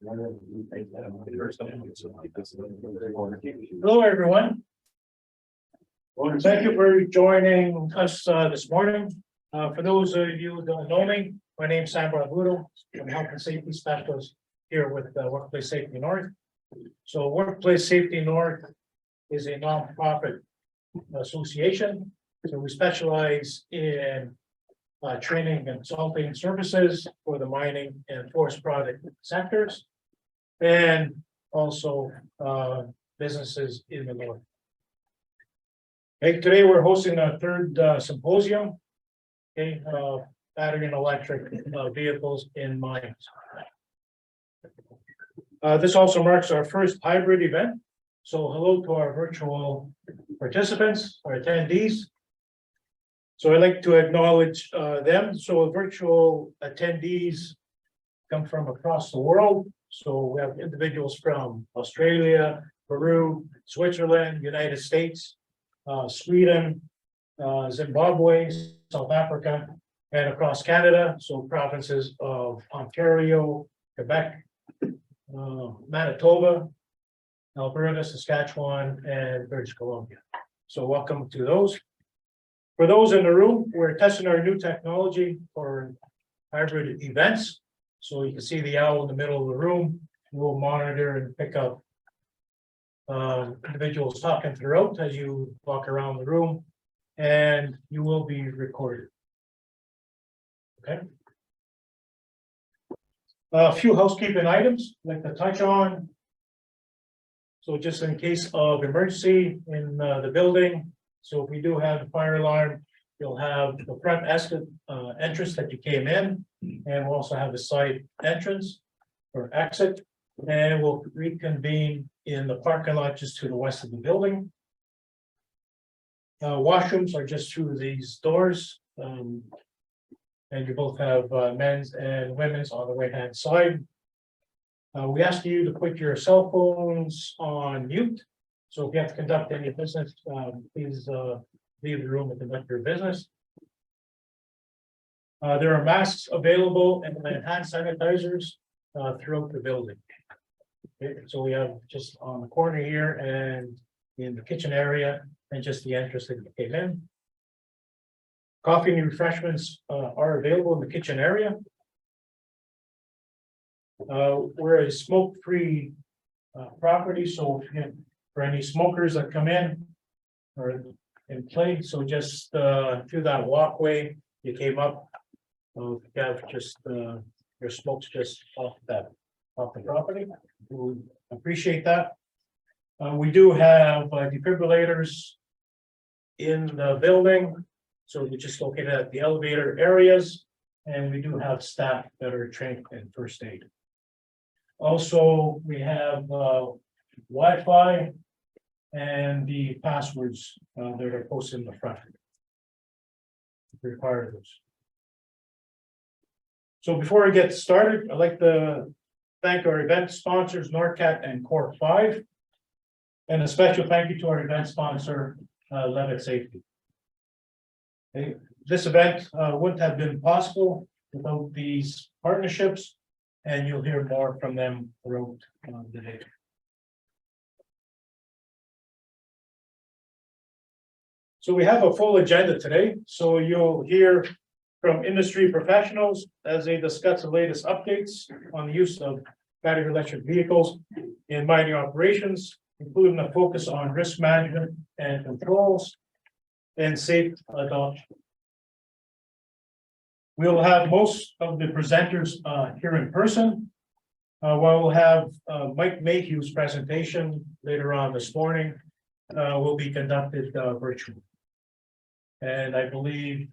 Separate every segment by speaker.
Speaker 1: Hello, everyone. Well, thank you for joining us this morning. For those of you who don't know me, my name is Sam Barbudo. I'm Health and Safety Specialist here with Workplace Safety North. So Workplace Safety North is a nonprofit association. So we specialize in training and consulting services for the mining and forest product sectors, and also businesses in the north. Okay, today we're hosting our third symposium, okay, battery and electric vehicles in mines. This also marks our first hybrid event. So hello to our virtual participants, our attendees. So I'd like to acknowledge them. So virtual attendees come from across the world. So we have individuals from Australia, Peru, Switzerland, United States, Sweden, Zimbabwe, South Africa, and across Canada. So provinces of Ontario, Quebec, Manitoba, Alberta, Saskatchewan, and British Columbia. So welcome to those. For those in the room, we're testing our new technology for hybrid events. So you can see the owl in the middle of the room. We'll monitor and pick up individuals talking throughout as you walk around the room, and you will be recorded. Okay. A few housekeeping items I'd like to touch on. So just in case of emergency in the building, so if we do have a fire alarm, you'll have the front exit entrance that you came in, and we'll also have the side entrance or exit, and we'll reconvene in the parking lot just to the west of the building. Washrooms are just through these doors, and you both have men's and women's on the right hand side. We ask you to put your cell phones on mute. So if you have to conduct any business, please leave the room and conduct your business. There are masks available and hand sanitizers throughout the building. Okay, so we have just on the corner here and in the kitchen area and just the entrance that you came in. Coffee and refreshments are available in the kitchen area. We're a smoke-free property, so for any smokers that come in or in play, so just through that walkway you came up, you have just your smokes just off the property. We appreciate that. We do have defibrillators in the building, so we just located at the elevator areas, and we do have staff that are trained in first aid. Also, we have Wi-Fi and the passwords that are posted in the front. Require those. So before we get started, I'd like to thank our event sponsors, NORCAT and Corp 5, and a special thank you to our event sponsor, Levitt Safety. Okay. This event wouldn't have been possible without these partnerships, and you'll hear more from them throughout the day. So we have a full agenda today. So you'll hear from industry professionals as they discuss the latest updates on the use of battery electric vehicles in mining operations, including a focus on risk management and controls and safe adoption. We'll have most of the presenters here in person, while we'll have Mike Mayhew's presentation later on this morning will be conducted virtually. And I believe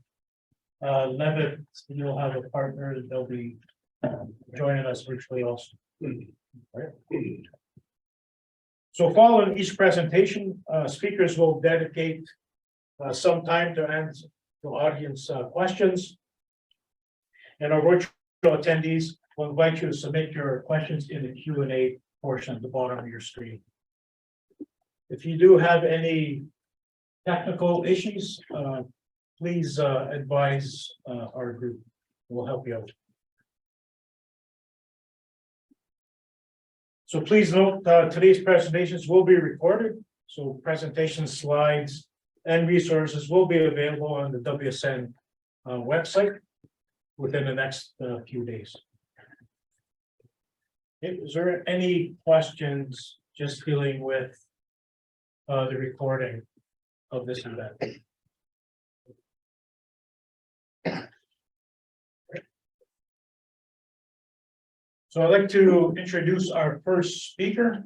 Speaker 1: Levitt, you'll have a partner that they'll be joining us virtually also. Right. So following each presentation, speakers will dedicate some time to answer the audience questions. And our virtual attendees will invite you to submit your questions in the Q&A portion at the bottom of your screen. If you do have any technical issues, please advise our group. We'll help you out. So please note, today's presentations will be recorded, so presentation slides and resources will be available on the WSN website within the next few days. Is there any questions just dealing with the recording of this event? So I'd like to introduce our first speaker.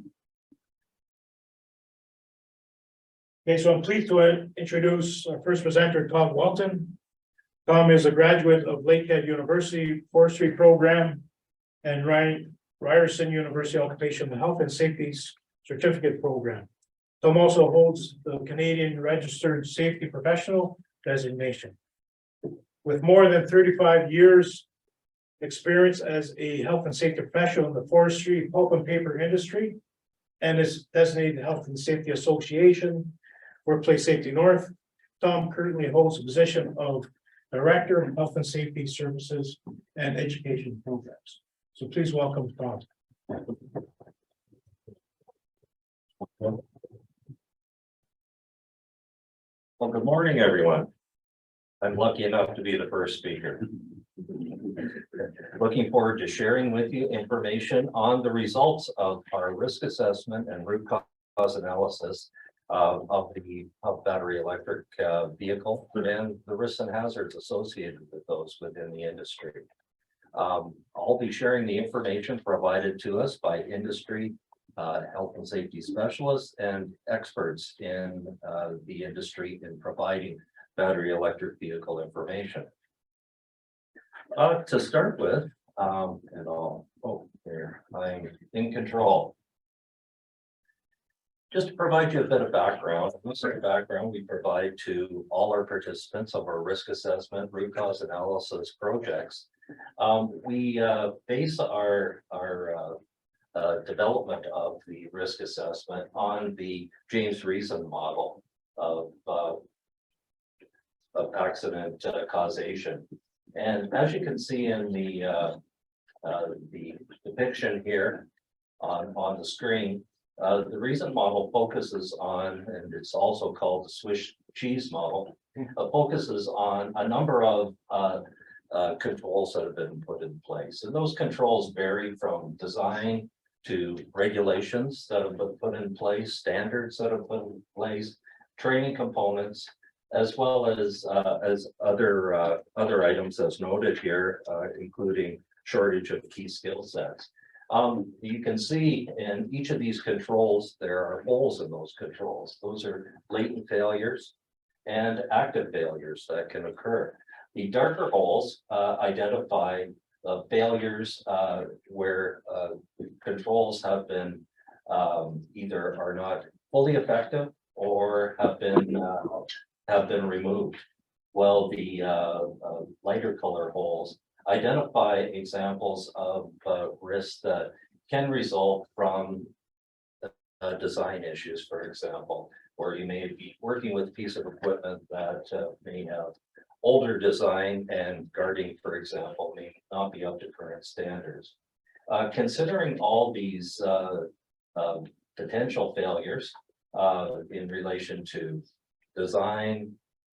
Speaker 1: Okay, so I'm pleased to introduce our first presenter, Tom Walton. Tom is a graduate of Lakehead University Forestry Program and Ryerson University Occupational Health and Safety Certificate Program. Tom also holds the Canadian Registered Safety Professional designation. With more than 35 years experience as a health and safety professional in the forestry, pulp and paper industry, and is designated Health and Safety Association, Workplace Safety North. Tom currently holds the position of Director of Health and Safety Services and Education Programs. So please welcome Tom.
Speaker 2: Well, good morning, everyone. I'm lucky enough to be the first speaker. Looking forward to sharing with you information on the results of our risk assessment and root cause analysis of the battery electric vehicle and the risks and hazards associated with those within the industry. I'll be sharing the information provided to us by industry health and safety specialists and experts in the industry in providing battery electric vehicle information. To start with, I'm in control. Just to provide you a bit of background, this is the background we provide to all our participants of our risk assessment, root cause analysis projects. We base our development of the risk assessment on the James Reason model of accident causation. And as you can see in the depiction here on the screen, the Reason model focuses on, and it's also called the Swiss cheese model, focuses on a number of controls that have been put in place. And those controls vary from design to regulations that have been put in place, standards that have been put in place, training components, as well as other items as noted here, including shortage of key skill sets. You can see in each of these controls, there are holes in those controls. Those are latent failures and active failures that can occur. The darker holes identify failures where controls have been either are not fully effective or have been removed. Well, the lighter color holes identify examples of risks that can result from design issues, for example, or you may be working with a piece of equipment that may have older design and guarding, for example, may not be up to current standards. Considering all these potential failures in relation to design,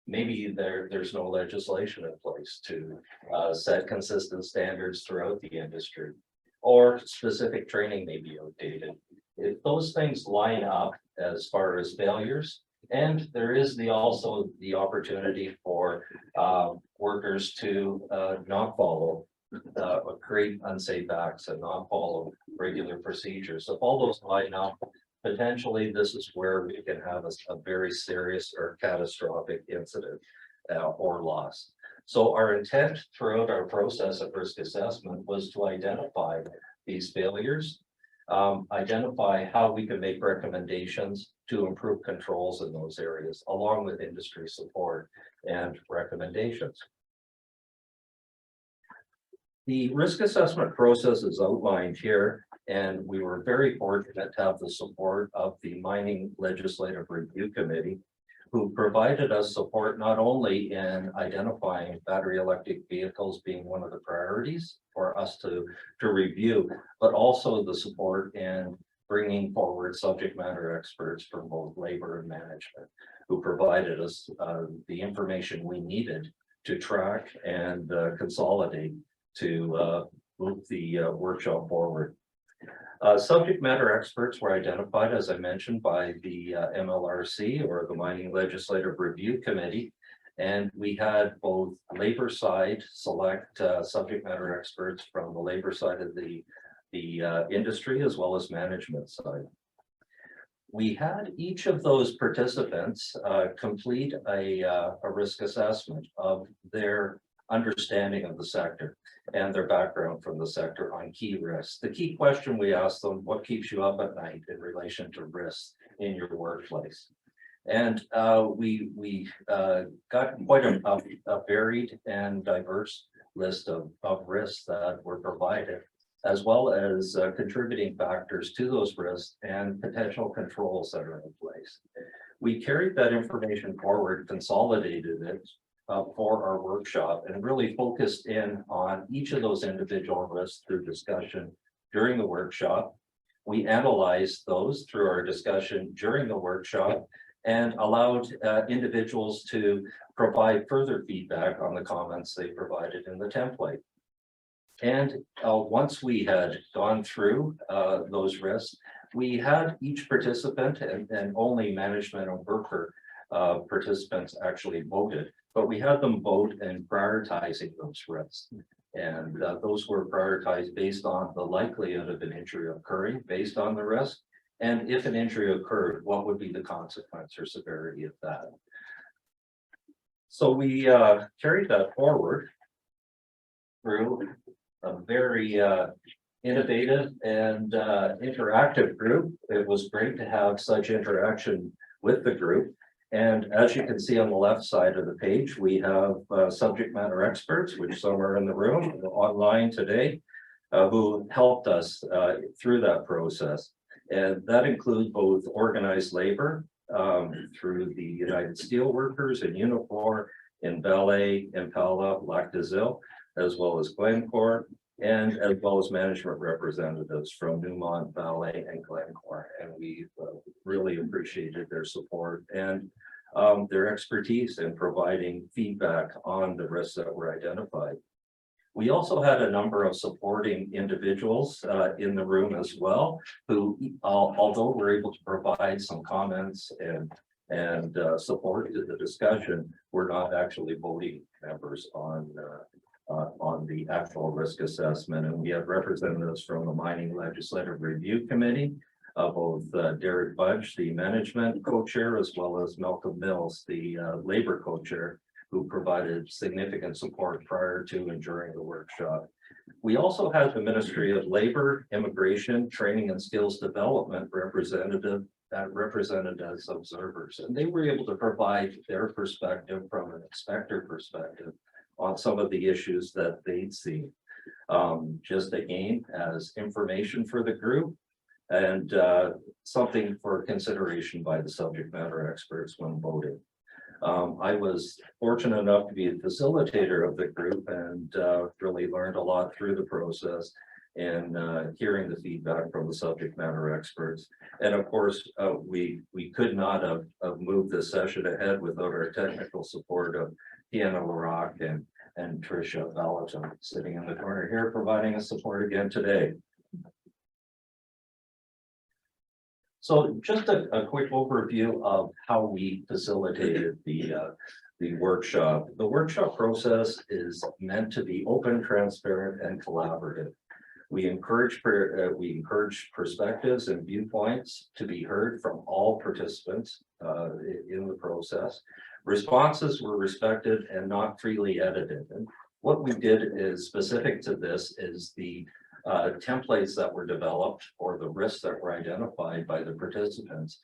Speaker 2: maybe there's no legislation in place to set consistent standards throughout the industry, or specific training may be outdated. If those things line up as far as failures, and there is also the opportunity for workers to not follow or create unsafe acts and not follow regular procedures. If all those line up, potentially this is where we can have a very serious or catastrophic incident or loss. So our intent throughout our process of risk assessment was to identify these failures, identify how we can make recommendations to improve controls in those areas, along with industry support and recommendations. The risk assessment process is outlined here, and we were very fortunate to have the support of the Mining Legislative Review Committee. who provided us support not only in identifying battery electric vehicles being one of the priorities for us to review, but also the support in bringing forward subject matter experts from both labor and management, who provided us the information we needed to track and consolidate to move the workshop forward. Subject matter experts were identified, as I mentioned, by the MLRC, or the Mining Legislative Review Committee, and we had both labor side select subject matter experts from the labor side of the industry, as well as management side. We had each of those participants complete a risk assessment of their understanding of the sector and their background from the sector on key risks. The key question we asked them: what keeps you up at night in relation to risks in your workplace? And we got quite a varied and diverse list of risks that were provided, as well as contributing factors to those risks and potential controls that are in place. We carried that information forward, consolidated it for our workshop, and really focused in on each of those individual risks through discussion during the workshop. We analyzed those through our discussion during the workshop and allowed individuals to provide further feedback on the comments they provided in the template. And once we had gone through those risks, we had each participant, and only management and worker participants actually voted, but we had them vote in prioritizing those risks. And those were prioritized based on the likelihood of an injury occurring based on the risk. And if an injury occurred, what would be the consequence or severity of that? So we carried that forward through a very innovative and interactive group. It was great to have such interaction with the group. And as you can see on the left side of the page, we have subject matter experts, which some are in the room online today, who helped us through that process. And that includes both organized labor through the United Steelworkers in Unifor, in Ballet, Impala, Lactazil, as well as Glencore, and as well as management representatives from Newmont, Ballet, and Glencore. And we really appreciated their support and their expertise in providing feedback on the risks that were identified. We also had a number of supporting individuals in the room as well, who, although were able to provide some comments and support to the discussion, were not actually voting members on the actual risk assessment. And we have representatives from the Mining Legislative Review Committee, both Derek Budge, the management co-chair, as well as Malcolm Mills, the labor co-chair, who provided significant support prior to and during the workshop. We also had the Ministry of Labor, Immigration, Training and Skills Development represented as observers, and they were able to provide their perspective from an inspector perspective on some of the issues that they'd seen. Just again, as information for the group and something for consideration by the subject matter experts when voting. I was fortunate enough to be a facilitator of the group and really learned a lot through the process and hearing the feedback from the subject matter experts. And of course, we could not have moved this session ahead without our technical support of Deanna LaRock and Tricia Valentin sitting in the corner here, providing us support again today. So just a quick overview of how we facilitated the workshop. The workshop process is meant to be open, transparent, and collaborative. We encourage perspectives and viewpoints to be heard from all participants in the process. Responses were respected and not freely edited. And what we did is specific to this is the templates that were developed for the risks that were identified by the participants.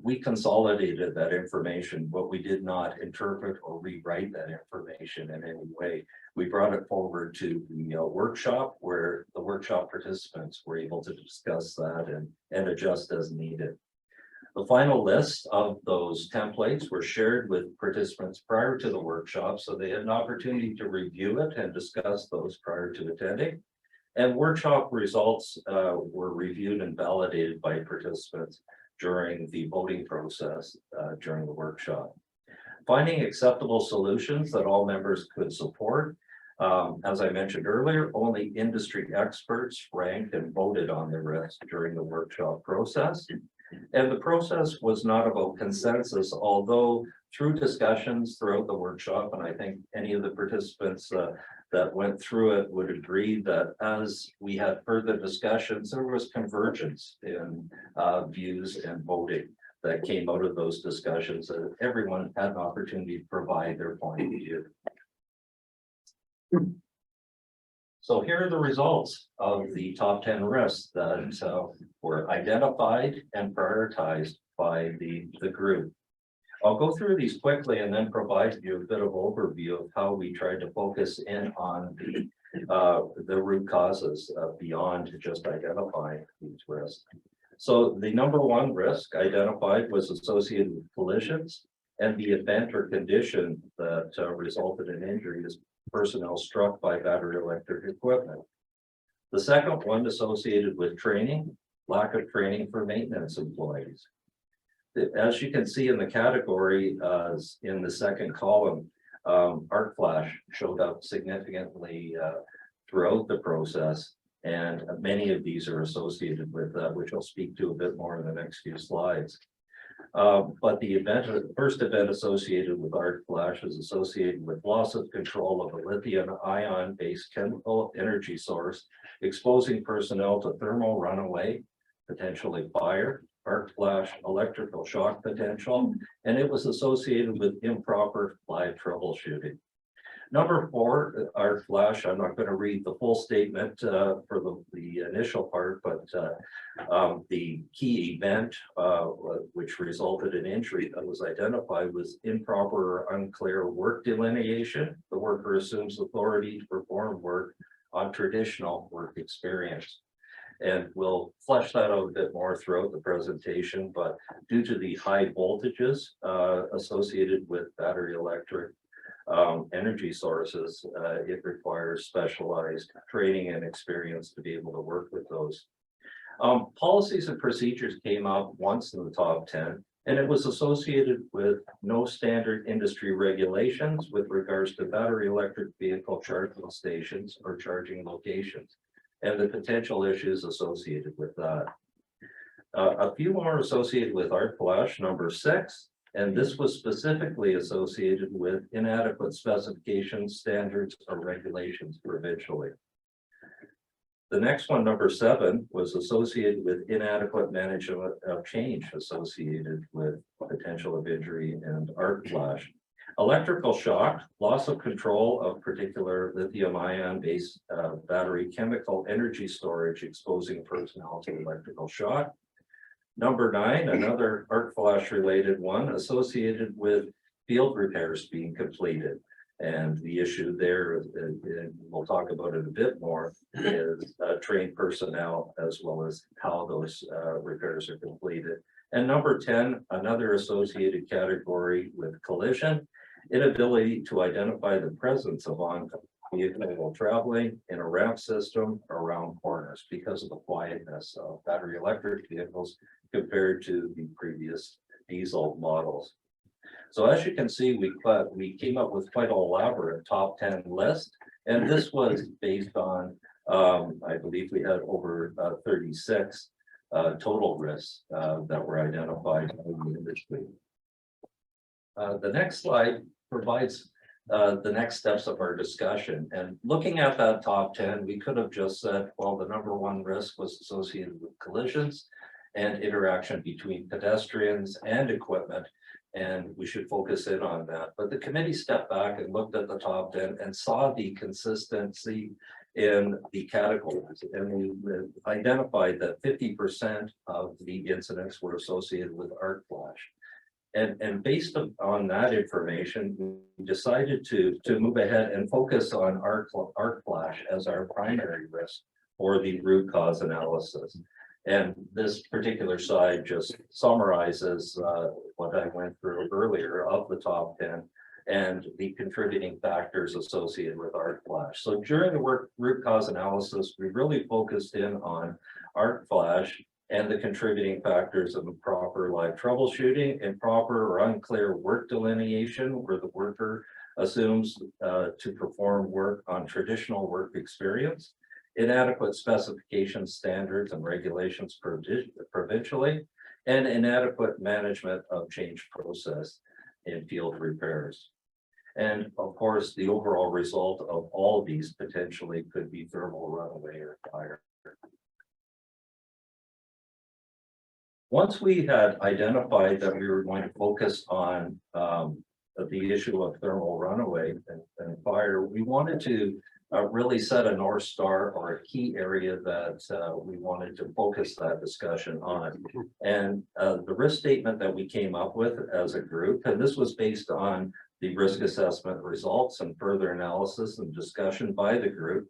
Speaker 2: We consolidated that information, but we did not interpret or rewrite that information in any way. We brought it forward to the workshop, where the workshop participants were able to discuss that and adjust as needed. The final list of those templates were shared with participants prior to the workshop, so they had an opportunity to review it and discuss those prior to attending. And workshop results were reviewed and validated by participants during the voting process during the workshop. Finding acceptable solutions that all members could support. As I mentioned earlier, only industry experts ranked and voted on the risk during the workshop process. And the process was not about consensus, although through discussions throughout the workshop, and I think any of the participants that went through it would agree that as we had further discussions, there was convergence in views and voting that came out of those discussions, and everyone had an opportunity to provide their point of view. So here are the results of the top 10 risks that were identified and prioritized by the group. I'll go through these quickly and then provide you a bit of overview of how we tried to focus in on the root causes beyond just identifying these risks. So the number one risk identified was associated with collisions and the event or condition that resulted in injury is personnel struck by battery electric equipment. The second one associated with training, lack of training for maintenance employees. As you can see in the category in the second column, arc flash showed up significantly throughout the process, and many of these are associated with that, which I'll speak to a bit more in the next few slides. But the first event associated with arc flash is associated with loss of control of a lithium ion based chemical energy source, exposing personnel to thermal runaway, potentially fire, arc flash, electrical shock potential, and it was associated with improper live troubleshooting. Number four, arc flash, I'm not going to read the full statement for the initial part, but the key event which resulted in injury that was identified was improper or unclear work delineation. The worker assumes authority to perform work on traditional work experience. And we'll flesh that out a bit more throughout the presentation, but due to the high voltages associated with battery electric energy sources, it requires specialized training and experience to be able to work with those. Policies and procedures came up once in the top 10, and it was associated with no standard industry regulations with regards to battery electric vehicle charging stations or charging locations, and the potential issues associated with that. A few more associated with arc flash, number 6, and this was specifically associated with inadequate specifications, standards, or regulations provincially. The next one, number 7, was associated with inadequate management of change associated with potential of injury and arc flash. Electrical shock, loss of control of particular lithium ion based battery chemical energy storage, exposing personnel to electrical shock. Number 9, another arc flash related one associated with field repairs being completed. And the issue there, and we'll talk about it a bit more, is trained personnel as well as how those repairs are completed. And number 10, another associated category with collision, inability to identify the presence of on-vehicle traveling in a ramp system around corners because of the quietness of battery electric vehicles compared to the previous diesel models. So as you can see, we came up with quite an elaborate top 10 list, and this was based on, I believe we had over 36 total risks that were identified in the industry. The next slide provides the next steps of our discussion. And looking at that top 10, we could have just said, well, the number 1 risk was associated with collisions and interaction between pedestrians and equipment, and we should focus in on that. But the committee stepped back and looked at the top 10 and saw the consistency in the categories, and we identified that 50% of the incidents were associated with arc flash. And based on that information, we decided to move ahead and focus on arc flash as our primary risk for the root cause analysis. And this particular slide just summarizes what I went through earlier of the top 10 and the contributing factors associated with arc flash. So during the root cause analysis, we really focused in on arc flash and the contributing factors of improper live troubleshooting, improper or unclear work delineation where the worker assumes to perform work on traditional work experience, inadequate specification standards and regulations provincially, and inadequate management of change process in field repairs. And of course, the overall result of all of these potentially could be thermal runaway or fire. Once we had identified that we were going to focus on the issue of thermal runaway and fire, we wanted to really set a North Star or a key area that we wanted to focus that discussion on. And the risk statement that we came up with as a group, and this was based on the risk assessment results and further analysis and discussion by the group.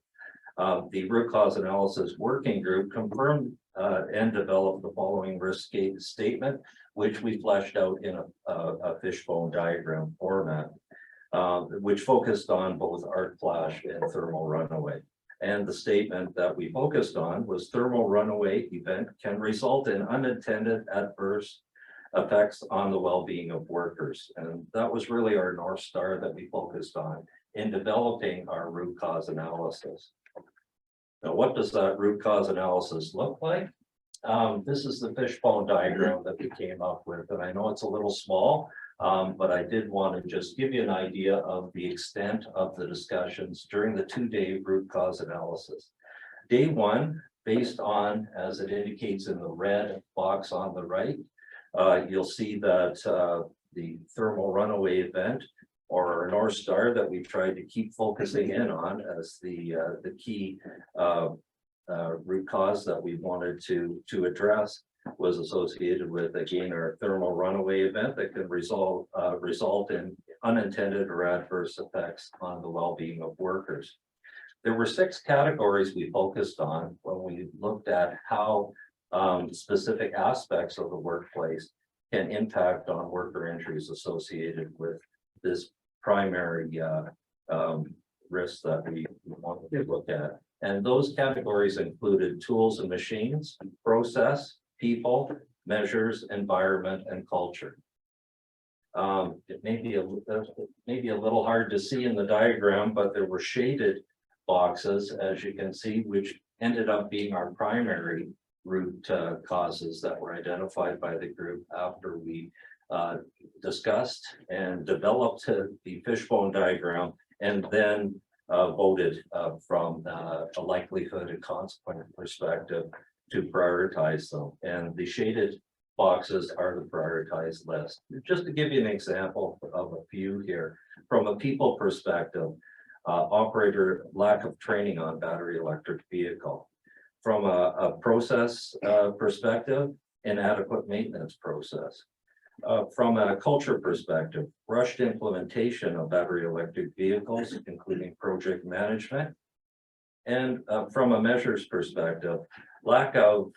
Speaker 2: The root cause analysis working group confirmed and developed the following risk statement, which we fleshed out in a fishbone diagram format, which focused on both arc flash and thermal runaway. And the statement that we focused on was thermal runaway event can result in unintended adverse effects on the well-being of workers. And that was really our North Star that we focused on in developing our root cause analysis. Now, what does that root cause analysis look like? This is the fishbone diagram that we came up with, and I know it's a little small, but I did want to just give you an idea of the extent of the discussions during the 2-day root cause analysis. Day 1, based on, as it indicates in the red box on the right, you'll see that the thermal runaway event, or our North Star that we tried to keep focusing in on as the key root cause that we wanted to address, was associated with, again, our thermal runaway event that can result in unintended or adverse effects on the well-being of workers. There were 6 categories we focused on when we looked at how specific aspects of the workplace can impact on worker injuries associated with this primary risks that we wanted to look at. And those categories included tools and machines, process, people, measures, environment, and culture. It may be a little hard to see in the diagram, but there were shaded boxes, as you can see, which ended up being our primary root causes that were identified by the group after we discussed and developed the fishbone diagram, and then voted from a likelihood and consequence perspective to prioritize them. And the shaded boxes are the prioritized list. Just to give you an example of a few here, from a people perspective, operator lack of training on battery electric vehicle. From a process perspective, inadequate maintenance process. From a culture perspective, rushed implementation of battery electric vehicles, including project management. And from a measures perspective, lack of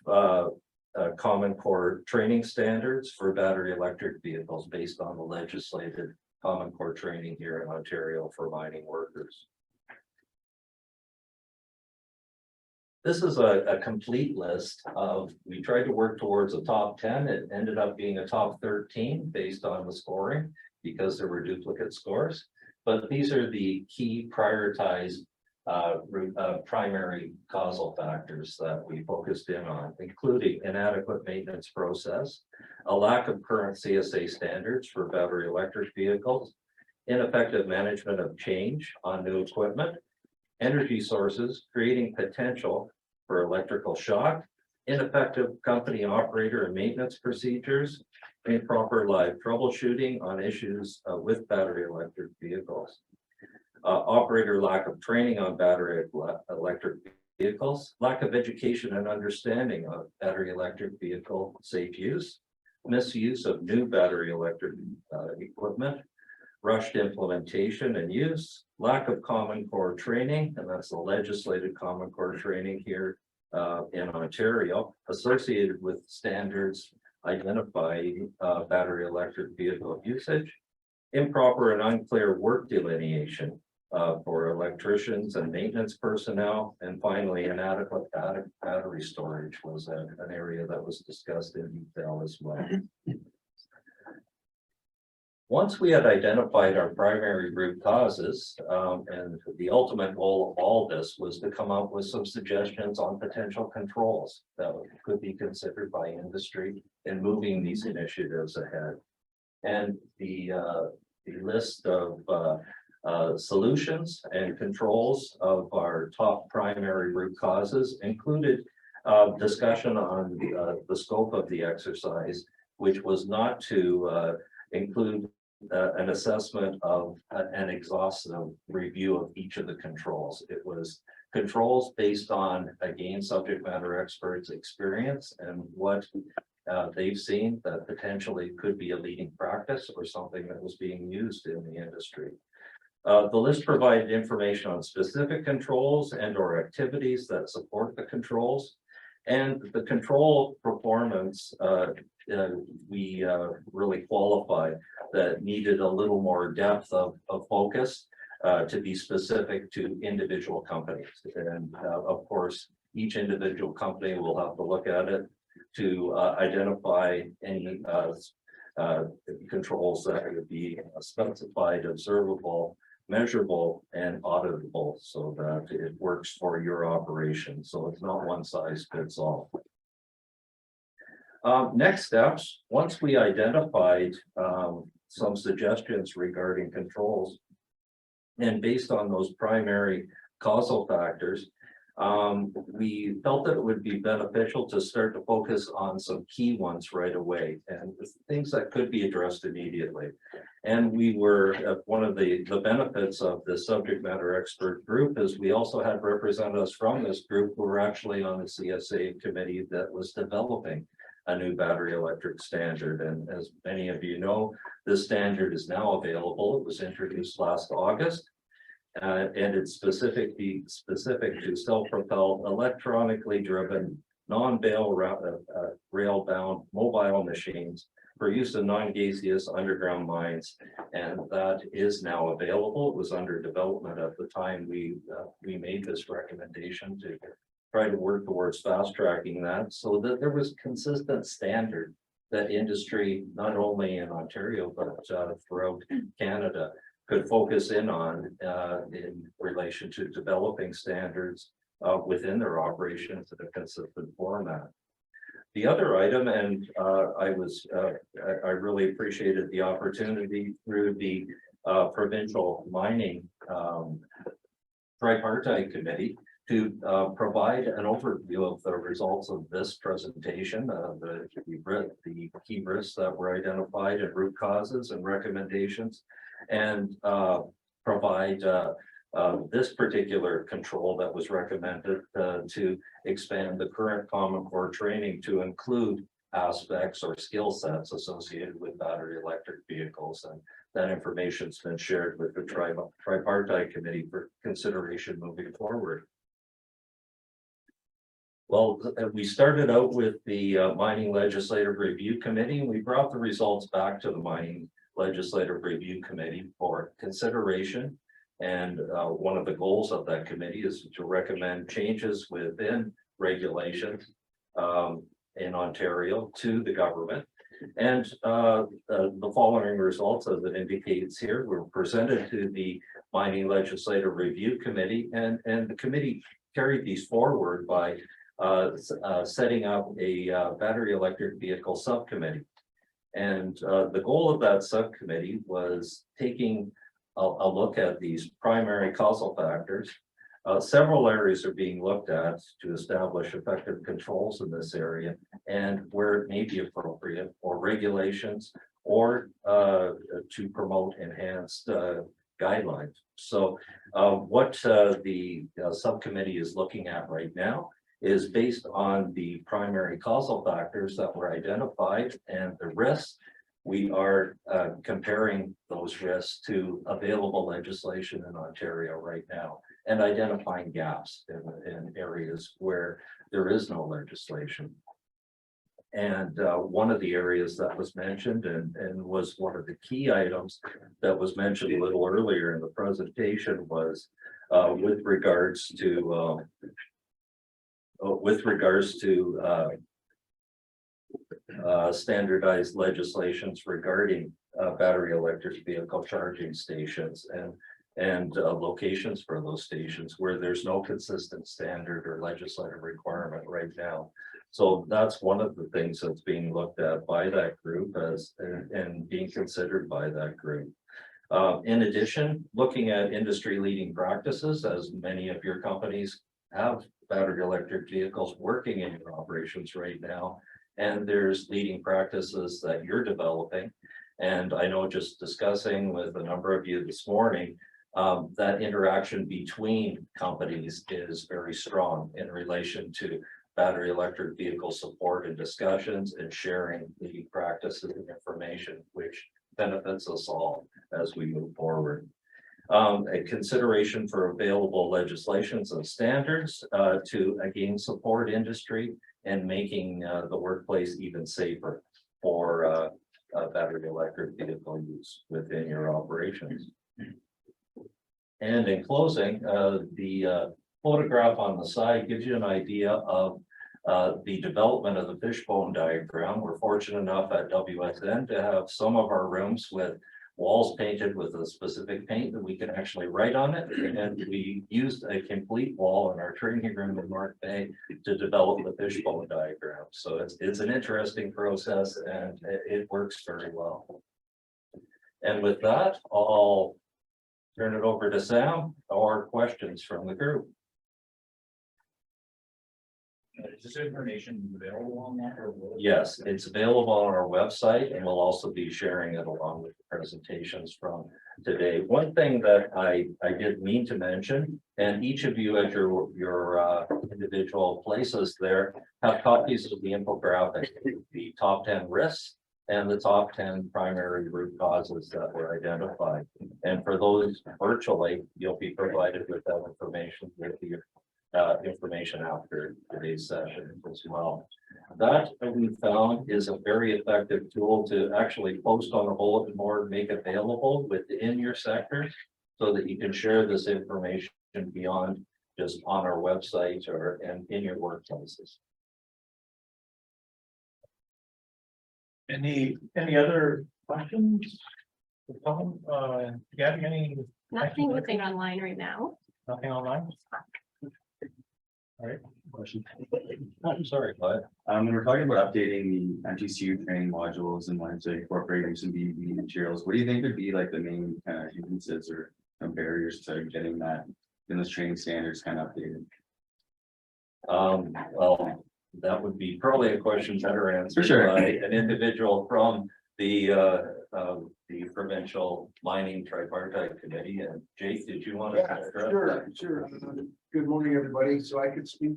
Speaker 2: Common Core training standards for battery electric vehicles based on the legislated Common Core training here in Ontario for mining workers. This is a complete list of, we tried to work towards a top 10. It ended up being a top 13 based on the scoring because there were duplicate scores. But these are the key prioritized primary causal factors that we focused in on, including inadequate maintenance process, a lack of current CSA standards for battery electric vehicles, ineffective management of change on new equipment, energy sources creating potential for electrical shock, ineffective company operator and maintenance procedures, improper live troubleshooting on issues with battery electric vehicles, operator lack of training on battery electric vehicles, lack of education and understanding of battery electric vehicle safe use, misuse of new battery electric equipment, rushed implementation and use, lack of Common Core training, and that's the legislated Common Core training here in Ontario associated with standards identifying battery electric vehicle usage, improper and unclear work delineation for electricians and maintenance personnel, and finally inadequate battery storage was an area that was discussed in detail as well. Once we had identified our primary root causes, and the ultimate goal of all this was to come up with some suggestions on potential controls that could be considered by industry in moving these initiatives ahead. And the list of solutions and controls of our top primary root causes included discussion on the scope of the exercise, which was not to include an assessment of an exhaustive review of each of the controls. It was controls based on, again, subject matter experts' experience and what they've seen that potentially could be a leading practice or something that was being used in the industry. The list provided information on specific controls and or activities that support the controls, and the control performance we really qualified that needed a little more depth of focus to be specific to individual companies. And of course, each individual company will have to look at it to identify any controls that would be specified, observable, measurable, and auditable so that it works for your operation. So it's not one size fits all. Next steps, once we identified some suggestions regarding controls, and based on those primary causal factors, we felt that it would be beneficial to start to focus on some key ones right away and things that could be addressed immediately. And we were, one of the benefits of the subject matter expert group is we also had representatives from this group who were actually on the CSA committee that was developing a new battery electric standard. And as many of you know, this standard is now available. It was introduced last August. And it's specific to self-propelled, electronically driven, non-rail rail-bound mobile machines for use in non-gaseous underground mines, and that is now available. It was under development at the time we made this recommendation to try to work towards fast-tracking that, so that there was consistent standard that industry, not only in Ontario but throughout Canada, could focus in on in relation to developing standards within their operations in a consistent format. The other item, and I really appreciated the opportunity through the provincial mining tripartite committee to provide an overview of the results of this presentation, the key risks that were identified and root causes and recommendations, and provide this particular control that was recommended to expand the current Common Core training to include aspects or skill sets associated with battery electric vehicles. And that information's been shared with the tripartite committee for consideration moving forward. Well, we started out with the Mining Legislative Review Committee, and we brought the results back to the Mining Legislative Review Committee for consideration. And one of the goals of that committee is to recommend changes within regulations in Ontario to the government. And the following results, as it indicates here, were presented to the Mining Legislative Review Committee, and the committee carried these forward by setting up a battery electric vehicle subcommittee. And the goal of that subcommittee was taking a look at these primary causal factors. Several areas are being looked at to establish effective controls in this area, and where it may be appropriate for regulations or to promote enhanced guidelines. So what the subcommittee is looking at right now is based on the primary causal factors that were identified and the risks. We are comparing those risks to available legislation in Ontario right now. and identifying gaps in areas where there is no legislation. And one of the areas that was mentioned and was one of the key items that was mentioned a little earlier in the presentation was with regards to standardized legislations regarding battery electric vehicle charging stations and locations for those stations where there's no consistent standard or legislative requirement right now. So that's one of the things that's being looked at by that group and being considered by that group. In addition, looking at industry leading practices, as many of your companies have battery electric vehicles working in your operations right now, and there's leading practices that you're developing. And I know just discussing with a number of you this morning, that interaction between companies is very strong in relation to battery electric vehicle support and discussions and sharing leading practices and information, which benefits us all as we move forward. A consideration for available legislations and standards to again support industry and making the workplace even safer for battery electric vehicle use within your operations. And in closing, the photograph on the side gives you an idea of the development of the fishbone diagram. We're fortunate enough at WSN to have some of our rooms with walls painted with a specific paint that we can actually write on it. And we used a complete wall in our training room in North Bay to develop the fishbone diagram. So it's an interesting process and it works very well. And with that, I'll turn it over to Sam or questions from the group.
Speaker 3: Is this information available on that or?
Speaker 2: Yes, it's available on our website and we'll also be sharing it along with the presentations from today. One thing that I did mean to mention, and each of you at your individual places there have copies of the infographic, the top 10 risks and the top 10 primary root causes that were identified. And for those virtually, you'll be provided with that information with the information after today's session as well. That we found is a very effective tool to actually post on a bulletin board, make available within your sector so that you can share this information beyond just on our website or and in your workplaces.
Speaker 1: Any other questions? Gabby, any?
Speaker 4: Nothing looking online right now.
Speaker 1: Nothing online? All right.
Speaker 2: Question. I'm sorry, but
Speaker 5: When we're talking about updating the MTCU training modules and wanting to incorporate some BEV materials, what do you think would be like the main kind of hindrances or barriers to getting that in those training standards kind of updated?
Speaker 2: Well, that would be probably a question better answered
Speaker 5: For sure.
Speaker 2: by an individual from the Provincial Mining Tripartite Committee. And Jake, did you want to
Speaker 6: Yeah, sure. Good morning, everybody. So I could speak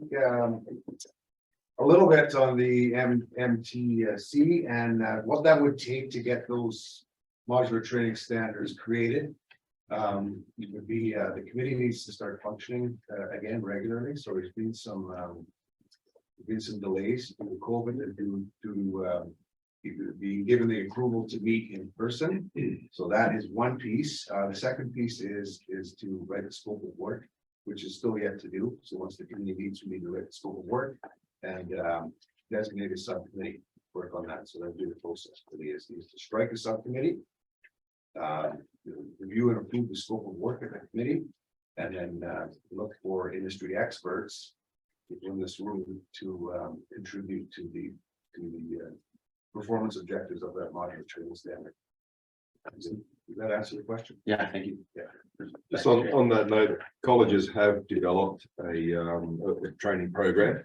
Speaker 6: a little bit on the MTC and what that would take to get those modular training standards created. It would be the committee needs to start functioning again regularly. So there's been some delays in the COVID to be given the approval to meet in person. So that is one piece. The second piece is to write a scope of work, which is still yet to do. So once the committee meets, we need to write a scope of work and designate a subcommittee work on that. So that'll be the process for the ESD is to strike a subcommittee, review and approve the scope of work of the committee, and then look for industry experts in this room to contribute to the performance objectives of that modular training standard. Does that answer the question?
Speaker 5: Yeah, thank you.
Speaker 6: Yeah.
Speaker 7: Just on that note, colleges have developed a training program,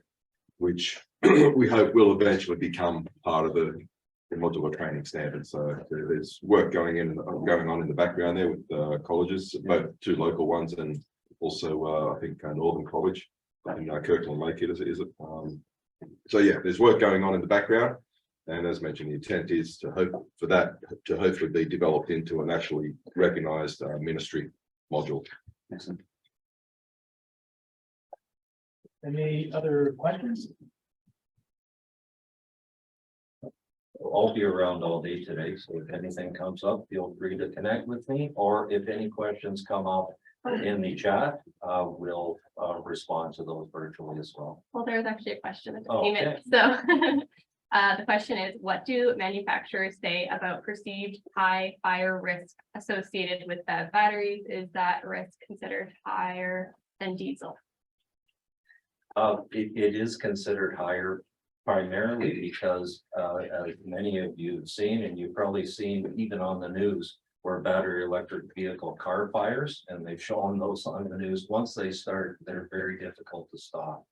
Speaker 7: which we hope will eventually become part of the modular training standard. So there's work going on in the background there with colleges, both two local ones and also I think Northern College in Kirkland Lake. Is it? So yeah, there's work going on in the background. And as mentioned, the intent is to hope for that to hopefully be developed into an actually recognised ministry module.
Speaker 5: Excellent.
Speaker 1: Any other questions?
Speaker 2: I'll be around all day today, so if anything comes up, feel free to connect with me, or if any questions come up in the chat, we'll respond to those virtually as well.
Speaker 4: Well, there's actually a question that just
Speaker 2: Oh,
Speaker 4: came in.
Speaker 2: okay.
Speaker 4: So the question is, what do manufacturers say about perceived high fire risk associated with BEV batteries? Is that risk considered higher than diesel?
Speaker 2: It is considered higher primarily because, as many of you have seen, and you've probably seen even on the news, where battery electric vehicle car fires, and they've shown those on the news. Once they start, they're very difficult to stop.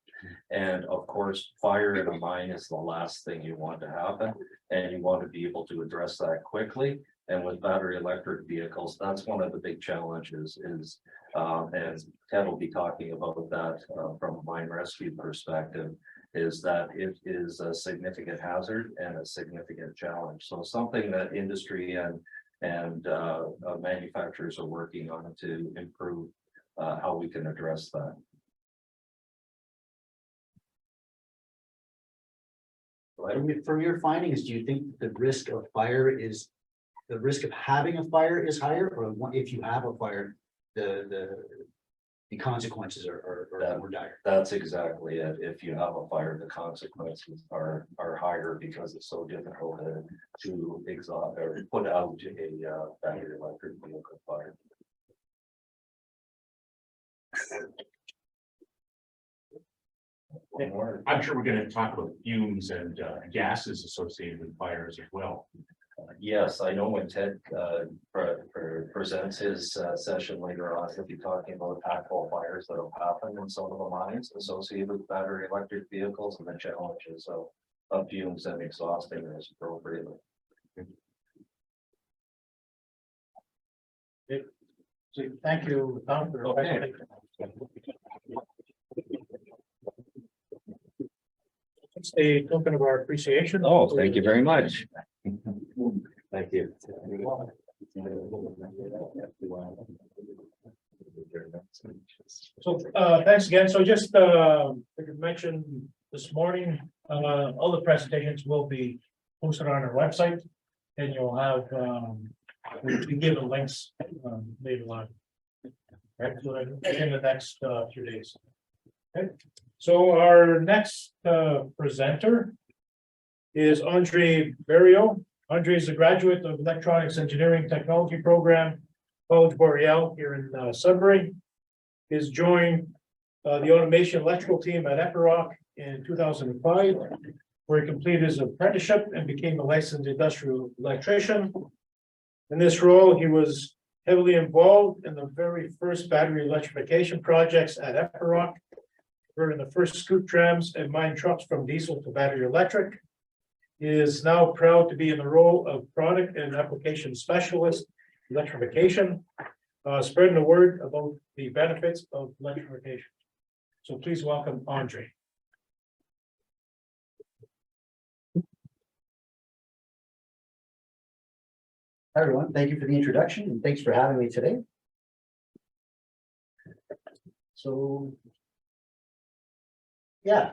Speaker 2: And of course, fire in a mine is the last thing you want to happen, and you want to be able to address that quickly. And with battery electric vehicles, that's one of the big challenges is, and Ted will be talking about that from a mine rescue perspective, is that it is a significant hazard and a significant challenge. So something that industry and manufacturers are working on to improve how we can address that.
Speaker 8: From your findings, do you think the risk of fire is, the risk of having a fire is higher, or if you have a fire, the consequences are more dire?
Speaker 2: That's exactly it. If you have a fire, the consequences are higher because it's so difficult to exhaust or put out a battery electric vehicle fire.
Speaker 3: I'm sure we're gonna talk about fumes and gases associated with fires as well.
Speaker 2: Yes, I know when Ted presents his session later on, he'll be talking about actual fires that have happened in some of the mines associated with battery electric vehicles and the challenges of fumes and exhausting as appropriately.
Speaker 1: So thank you, Tom, for
Speaker 2: Okay.
Speaker 1: It's a token of our appreciation.
Speaker 2: Oh, thank you very much.
Speaker 8: Thank you.
Speaker 1: So, thanks again. So just, I could mention this morning, all the presentations will be posted on our website. And you'll have, we can give the links, later on. Right, so in the next, few days. Okay, so our next, presenter is Andre Berrio. Andre is a graduate of Electronics Engineering Technology Program, College Boreal here in Sudbury. He's joined the automation electrical team at Epiroc in 2005, where he completed his apprenticeship and became a licensed industrial electrician. In this role, he was heavily involved in the very first battery electrification projects at Epiroc, where the first scoop trams and mine trucks from diesel to battery electric. He is now proud to be in the role of product and application specialist electrification, spreading the word about the benefits of electrification. So please welcome Andre.
Speaker 8: Hi, everyone. Thank you for the introduction and thanks for having me today. So, yeah.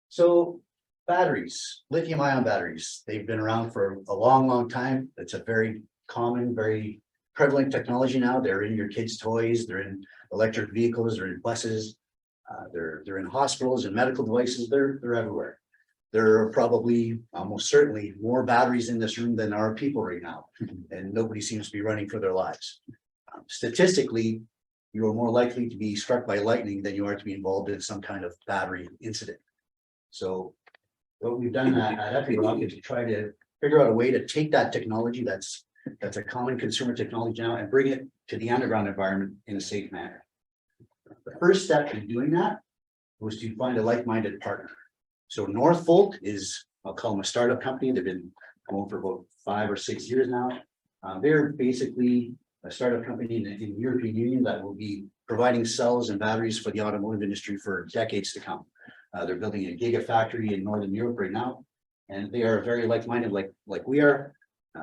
Speaker 8: So batteries, lithium ion batteries, they've been around for a long, long time. It's a very common, very prevalent technology now. They're in your kids' toys, they're in electric vehicles, they're in buses, they're in hospitals and medical devices, they're everywhere. There are probably almost certainly more batteries in this room than there are people right now, and nobody seems to be running for their lives. Statistically, you are more likely to be struck by lightning than you are to be involved in some kind of battery incident. So what we've done at Epiroc is to try to figure out a way to take that technology that's a common consumer technology now and bring it to the underground environment in a safe manner. The first step in doing that was to find a like-minded partner. So Northvolt is, I'll call them a startup company. They've been going for about 5 or 6 years now. They're basically a startup company in the European Union that will be providing cells and batteries for the automotive industry for decades to come. They're building a gigafactory in Northern Europe right now, and they are very like-minded like we are.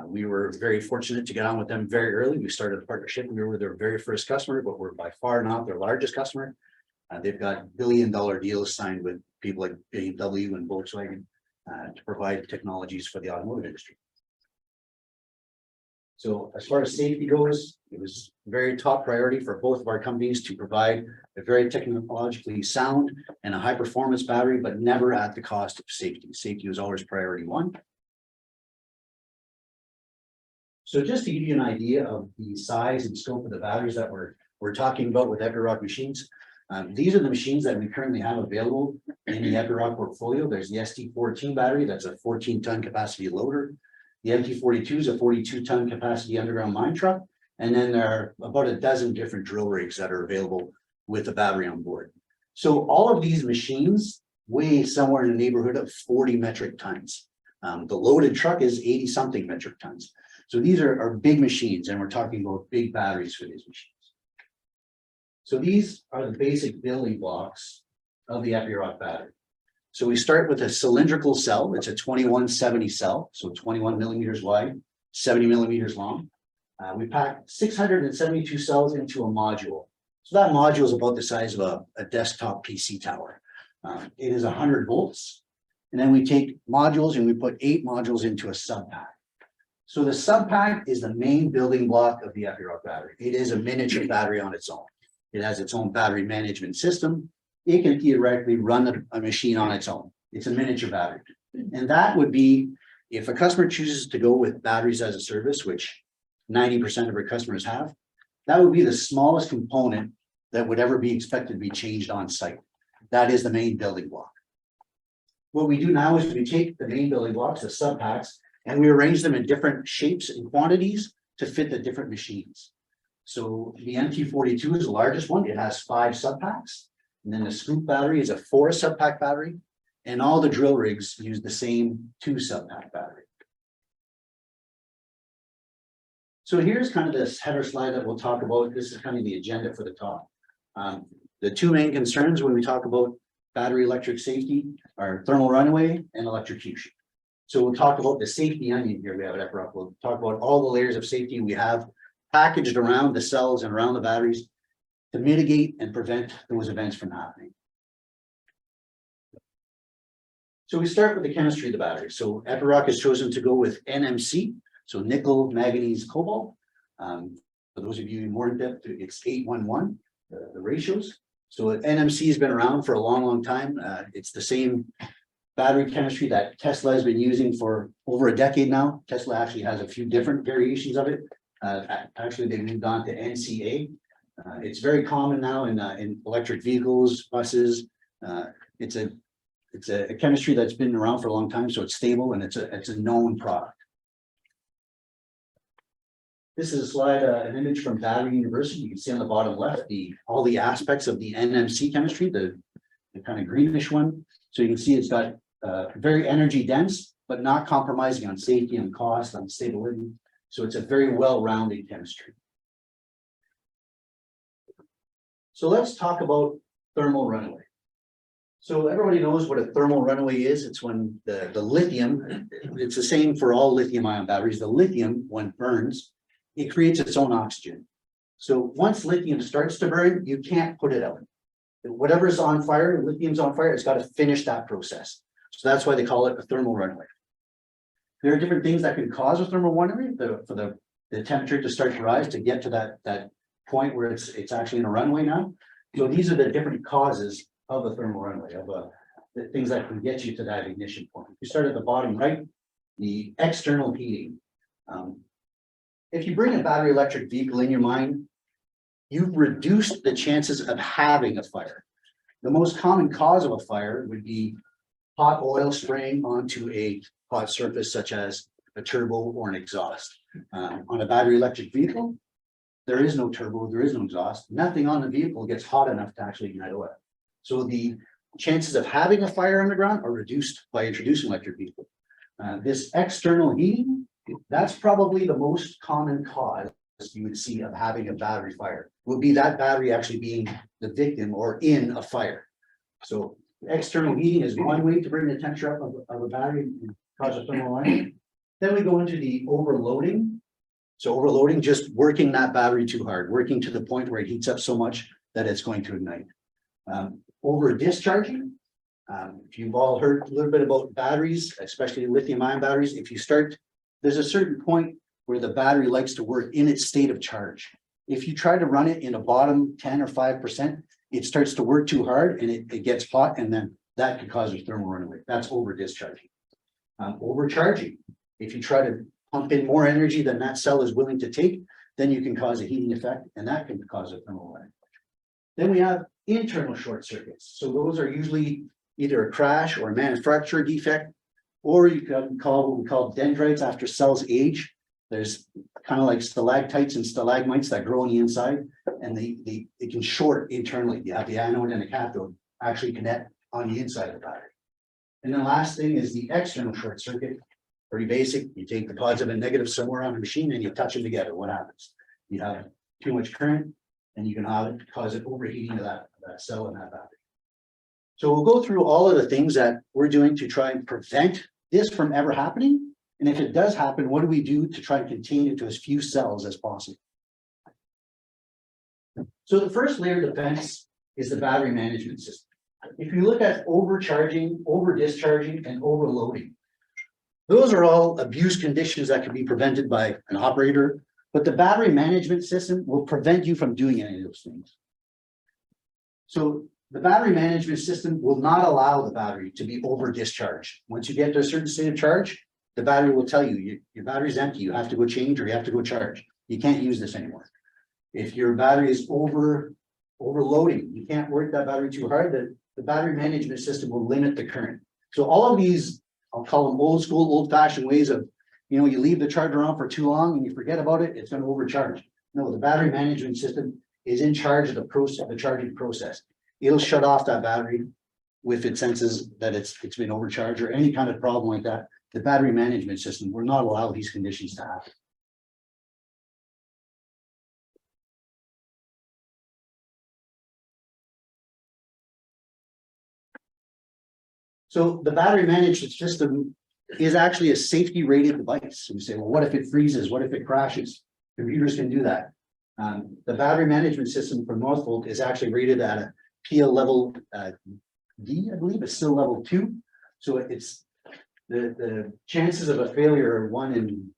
Speaker 8: We were very fortunate to get on with them very early. We started a partnership. We were their very first customer, but we're by far not their largest customer. They've got billion-dollar deals signed with people like BMW and Volkswagen to provide technologies for the automotive industry. So as far as safety goes, it was very top priority for both of our companies to provide a very technologically sound and a high performance battery, but never at the cost of safety. Safety was always priority one. So just to give you an idea of the size and scope of the batteries that we're talking about with Epiroc machines, these are the machines that we currently have available in the Epiroc portfolio. There's the ST14 battery, that's a 14-ton capacity loader. The MT42 is a 42-ton capacity underground mine truck. And then there are about a dozen different drill rigs that are available with the battery on board. So all of these machines weigh somewhere in the neighborhood of 40 metric tons. The loaded truck is 80-something metric tons. So these are big machines, and we're talking about big batteries for these machines. So these are the basic building blocks of the Epiroc battery. So we start with a cylindrical cell. It's a 2170 cell, so 21 millimeters wide, 70 millimeters long. We pack 672 cells into a module. So that module is about the size of a desktop PC tower. It is 100 volts. And then we take modules and we put 8 modules into a sub-pack. So the sub-pack is the main building block of the Epiroc battery. It is a miniature battery on its own. It has its own battery management system. It can theoretically run a machine on its own. It's a miniature battery. And that would be, if a customer chooses to go with batteries as a service, which 90% of our customers have, that would be the smallest component that would ever be expected to be changed on site. That is the main building block. What we do now is we take the main building blocks, the sub-packs, and we arrange them in different shapes and quantities to fit the different machines. So the MT42 is the largest one. It has 5 sub-packs. And then the scoop battery is a 4 sub-pack battery. And all the drill rigs use the same 2 sub-pack battery. So here's kind of this header slide that we'll talk about. This is kind of the agenda for the talk. The 2 main concerns when we talk about battery electric safety are thermal runaway and electrocution. So we'll talk about the safety onion here we have at Epiroc. We'll talk about all the layers of safety we have packaged around the cells and around the batteries to mitigate and prevent those events from happening. So we start with the chemistry of the battery. So Epiroc has chosen to go with NMC, so nickel, manganese, cobalt. For those of you more in depth, it's 811, the ratios. So NMC has been around for a long, long time. It's the same battery chemistry that Tesla has been using for over a decade now. Tesla actually has a few different variations of it. Actually, they moved on to NCA. It's very common now in electric vehicles, buses. It's a chemistry that's been around for a long time, so it's stable and it's a known product. This is a slide, an image from Battery University. You can see on the bottom left all the aspects of the NMC chemistry, the kind of greenish one. So you can see it's got very energy dense, but not compromising on safety and cost, on stability. So it's a very well-rounded chemistry. So let's talk about thermal runaway. So everybody knows what a thermal runaway is. It's when the lithium, it's the same for all lithium ion batteries. The lithium, when it burns, it creates its own oxygen. So once lithium starts to burn, you can't put it out. Whatever's on fire, lithium's on fire, it's got to finish that process. So that's why they call it a thermal runaway. There are different things that can cause a thermal runaway for the temperature to start to rise to get to that point where it's actually in a runaway now. So these are the different causes of a thermal runaway, of the things that can get you to that ignition point. You start at the bottom right, the external heating. If you bring a battery electric vehicle in your mind, you've reduced the chances of having a fire. The most common cause of a fire would be hot oil spraying onto a hot surface, such as a turbo or an exhaust. On a battery electric vehicle, there is no turbo, there is no exhaust. Nothing on the vehicle gets hot enough to actually ignite oil. So the chances of having a fire underground are reduced by introducing electric vehicle. This external heating, that's probably the most common cause you would see of having a battery fire, would be that battery actually being the victim or in a fire. So external heating is one way to bring the temperature up of a battery and cause a thermal runaway. Then we go into the overloading. So overloading, just working that battery too hard, working to the point where it heats up so much that it's going to ignite. Over discharging. If you've all heard a little bit about batteries, especially lithium ion batteries, if you start, there's a certain point where the battery likes to work in its state of charge. If you try to run it in a bottom 10 or 5%, it starts to work too hard and it gets hot, and then that could cause a thermal runaway. That's over discharging. Overcharging. If you try to pump in more energy than that cell is willing to take, then you can cause a heating effect, and that can cause a thermal runaway. Then we have internal short circuits. So those are usually either a crash or a manufacturer defect, or you can call what we call dendrites after cells age. There's kind of like stalactites and stalagmites that grow on the inside, and they can short internally. You have the anode and the cathode actually connect on the inside of the battery. And then last thing is the external short circuit. Pretty basic. You take the positive and negative somewhere on a machine and you touch them together. What happens? You have too much current, and you can cause it overheating of that cell and that battery. So we'll go through all of the things that we're doing to try and prevent this from ever happening. And if it does happen, what do we do to try and contain it to as few cells as possible? So the first layer of defense is the battery management system. If you look at overcharging, over discharging, and overloading, those are all abuse conditions that can be prevented by an operator, but the battery management system will prevent you from doing any of those things. So the battery management system will not allow the battery to be over discharged. Once you get to a certain state of charge, the battery will tell you, your battery's empty, you have to go change or you have to go charge. You can't use this anymore. If your battery is overloading, you can't work that battery too hard, the battery management system will limit the current. So all of these, I'll call them old school, old fashioned ways of, you leave the charger on for too long and you forget about it, it's going to overcharge. No, the battery management system is in charge of the process, the charging process. It'll shut off that battery if it senses that it's been overcharged or any kind of problem like that. The battery management system will not allow these conditions to happen. So the battery management system is actually a safety rated device. So we say, well, what if it freezes? What if it crashes? Computers can do that. The battery management system for Northvolt is actually rated at a PL level D, I believe. It's still level 2. So it's the chances of a failure are 1 in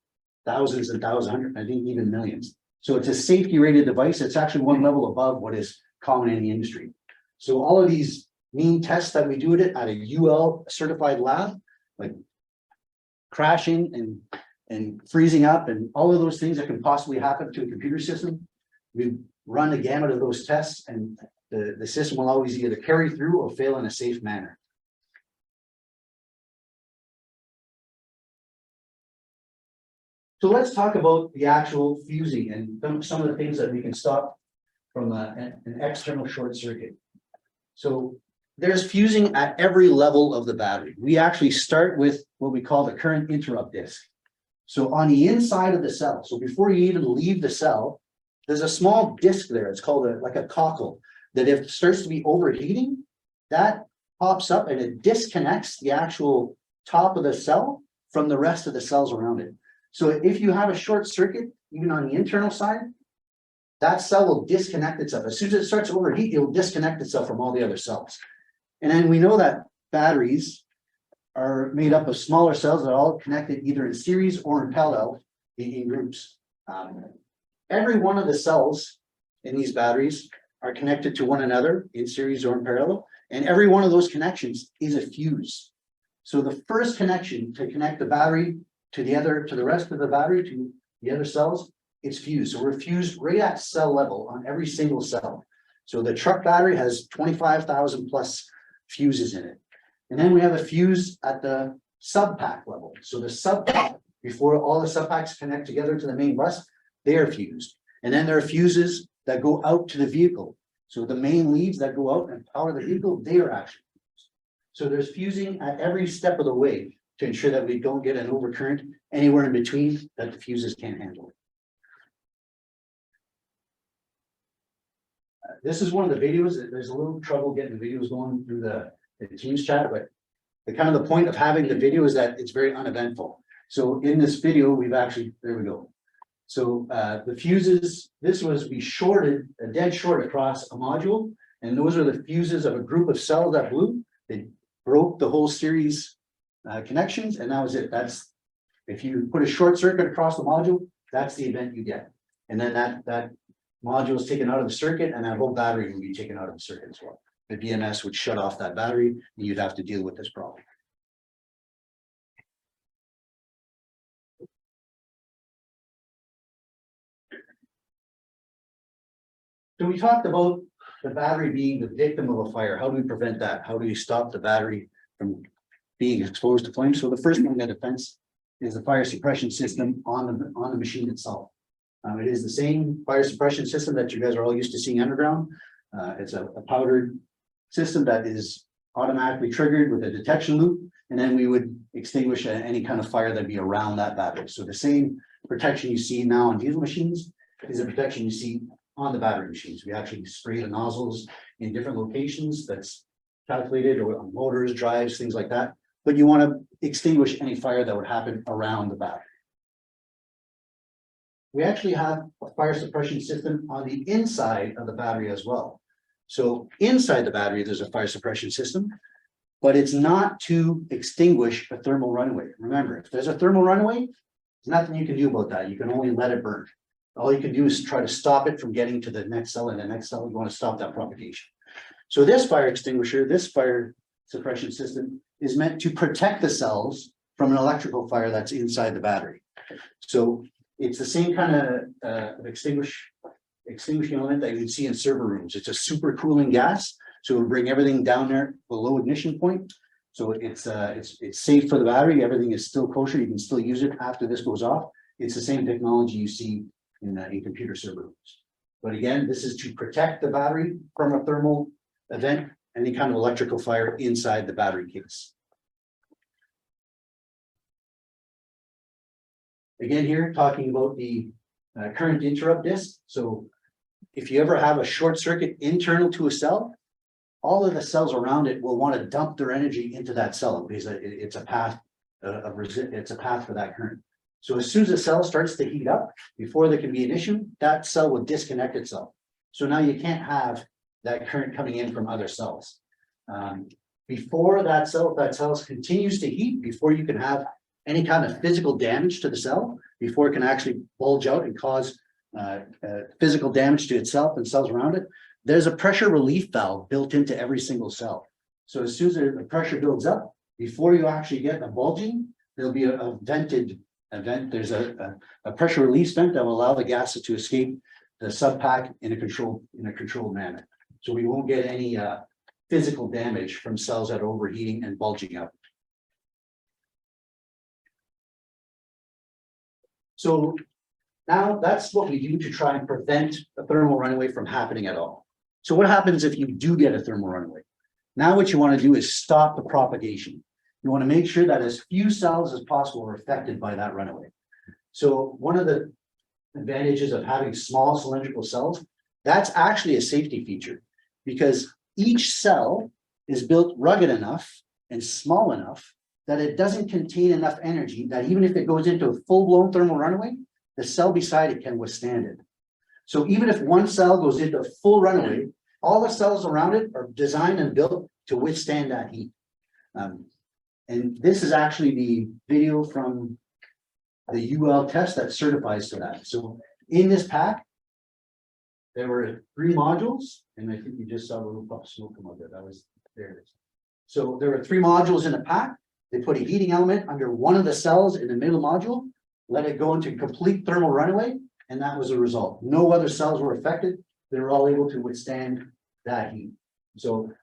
Speaker 8: thousands and thousands, I think even millions. So it's a safety rated device. It's actually one level above what is common in the industry. So all of these mean tests that we do at a UL certified lab, like crashing and freezing up and all of those things that can possibly happen to a computer system, we run a gamut of those tests, and the system will always either carry through or fail in a safe manner. So let's talk about the actual fusing and some of the things that we can stop from an external short circuit. So there's fusing at every level of the battery. We actually start with what we call the current interrupt disk. So on the inside of the cell, so before you even leave the cell, there's a small disk there. It's called like a cockle, that if it starts to be overheating, that pops up and it disconnects the actual top of the cell from the rest of the cells around it. So if you have a short circuit, even on the internal side, that cell will disconnect itself. As soon as it starts to overheat, it will disconnect itself from all the other cells. And then we know that batteries are made up of smaller cells that are all connected either in series or in parallel in groups. Every one of the cells in these batteries are connected to one another in series or in parallel, and every one of those connections is a fuse. So the first connection to connect the battery to the rest of the battery, to the other cells, it's fused. So we're fused right at cell level on every single cell. So the truck battery has 25,000 plus fuses in it. And then we have a fuse at the sub-pack level. So the sub-pack, before all the sub-packs connect together to the main bus, they are fused. And then there are fuses that go out to the vehicle. So the main leads that go out and power the vehicle, they are actually fused. So there's fusing at every step of the way to ensure that we don't get an overcurrent anywhere in between that the fuses can't handle. This is one of the videos. There's a little trouble getting the videos going through the Teams chat, but the point of having the video is that it's very uneventful. So in this video, we've actually, there we go. So the fuses, we shorted a dead short across a module, And those are the fuses of a group of cells that blew. They broke the whole series connections, and that was it. That's, if you put a short circuit across the module, that's the event you get. And then that module is taken out of the circuit, and that whole battery will be taken out of the circuit as well. The BMS would shut off that battery, and you'd have to deal with this problem. So we talked about the battery being the victim of a fire. How do we prevent that? How do we stop the battery from being exposed to flames? So the first line of defense is the fire suppression system on the machine itself. It is the same fire suppression system that you guys are all used to seeing underground. It's a powdered system that is automatically triggered with a detection loop, and then we would extinguish any kind of fire that'd be around that battery. So the same protection you see now on diesel machines is the protection you see on the battery machines. We actually spray the nozzles in different locations that's calculated, or on motors, drives, things like that. But you want to extinguish any fire that would happen around the battery. We actually have a fire suppression system on the inside of the battery as well. So inside the battery, there's a fire suppression system, but it's not to extinguish a thermal runaway. Remember, if there's a thermal runaway, there's nothing you can do about that. You can only let it burn. All you can do is try to stop it from getting to the next cell, and the next cell, you want to stop that propagation. So this fire extinguisher, this fire suppression system is meant to protect the cells from an electrical fire that's inside the battery. So it's the same kind of extinguishing element that you'd see in server rooms. It's a super cooling gas, so it'll bring everything down there below ignition point. So it's safe for the battery. Everything is still kosher. You can still use it after this goes off. It's the same technology you see in computer server rooms. But again, this is to protect the battery from a thermal event, any kind of electrical fire inside the battery case. Again, here talking about the current interrupt disk. So if you ever have a short circuit internal to a cell, all of the cells around it will want to dump their energy into that cell because it's a path for that current. So as soon as the cell starts to heat up, before there can be an issue, that cell will disconnect itself. So now you can't have that current coming in from other cells. Before that cell continues to heat, before you can have any kind of physical damage to the cell, before it can actually bulge out and cause physical damage to itself and cells around it, there's a pressure relief valve built into every single cell. So as soon as the pressure builds up, before you actually get a bulging, there'll be a vented event. There's a pressure release vent that will allow the gases to escape the subpack in a controlled manner. So we won't get any physical damage from cells that are overheating and bulging up. So now that's what we do to try and prevent a thermal runaway from happening at all. So what happens if you do get a thermal runaway? Now what you want to do is stop the propagation. You want to make sure that as few cells as possible are affected by that runaway. So one of the advantages of having small cylindrical cells, that's actually a safety feature because each cell is built rugged enough and small enough that it doesn't contain enough energy that even if it goes into a full-blown thermal runaway, the cell beside it can withstand it. So even if one cell goes into a full runaway, all the cells around it are designed and built to withstand that heat. And this is actually the video from the UL test that certifies to that. So in this pack, there were 3 modules, and I think you just saw a little puff of smoke come out there. That was there. So there were 3 modules in a pack. They put a heating element under one of the cells in the middle module, let it go into complete thermal runaway, and that was the result. No other cells were affected. They were all able to withstand that heat. So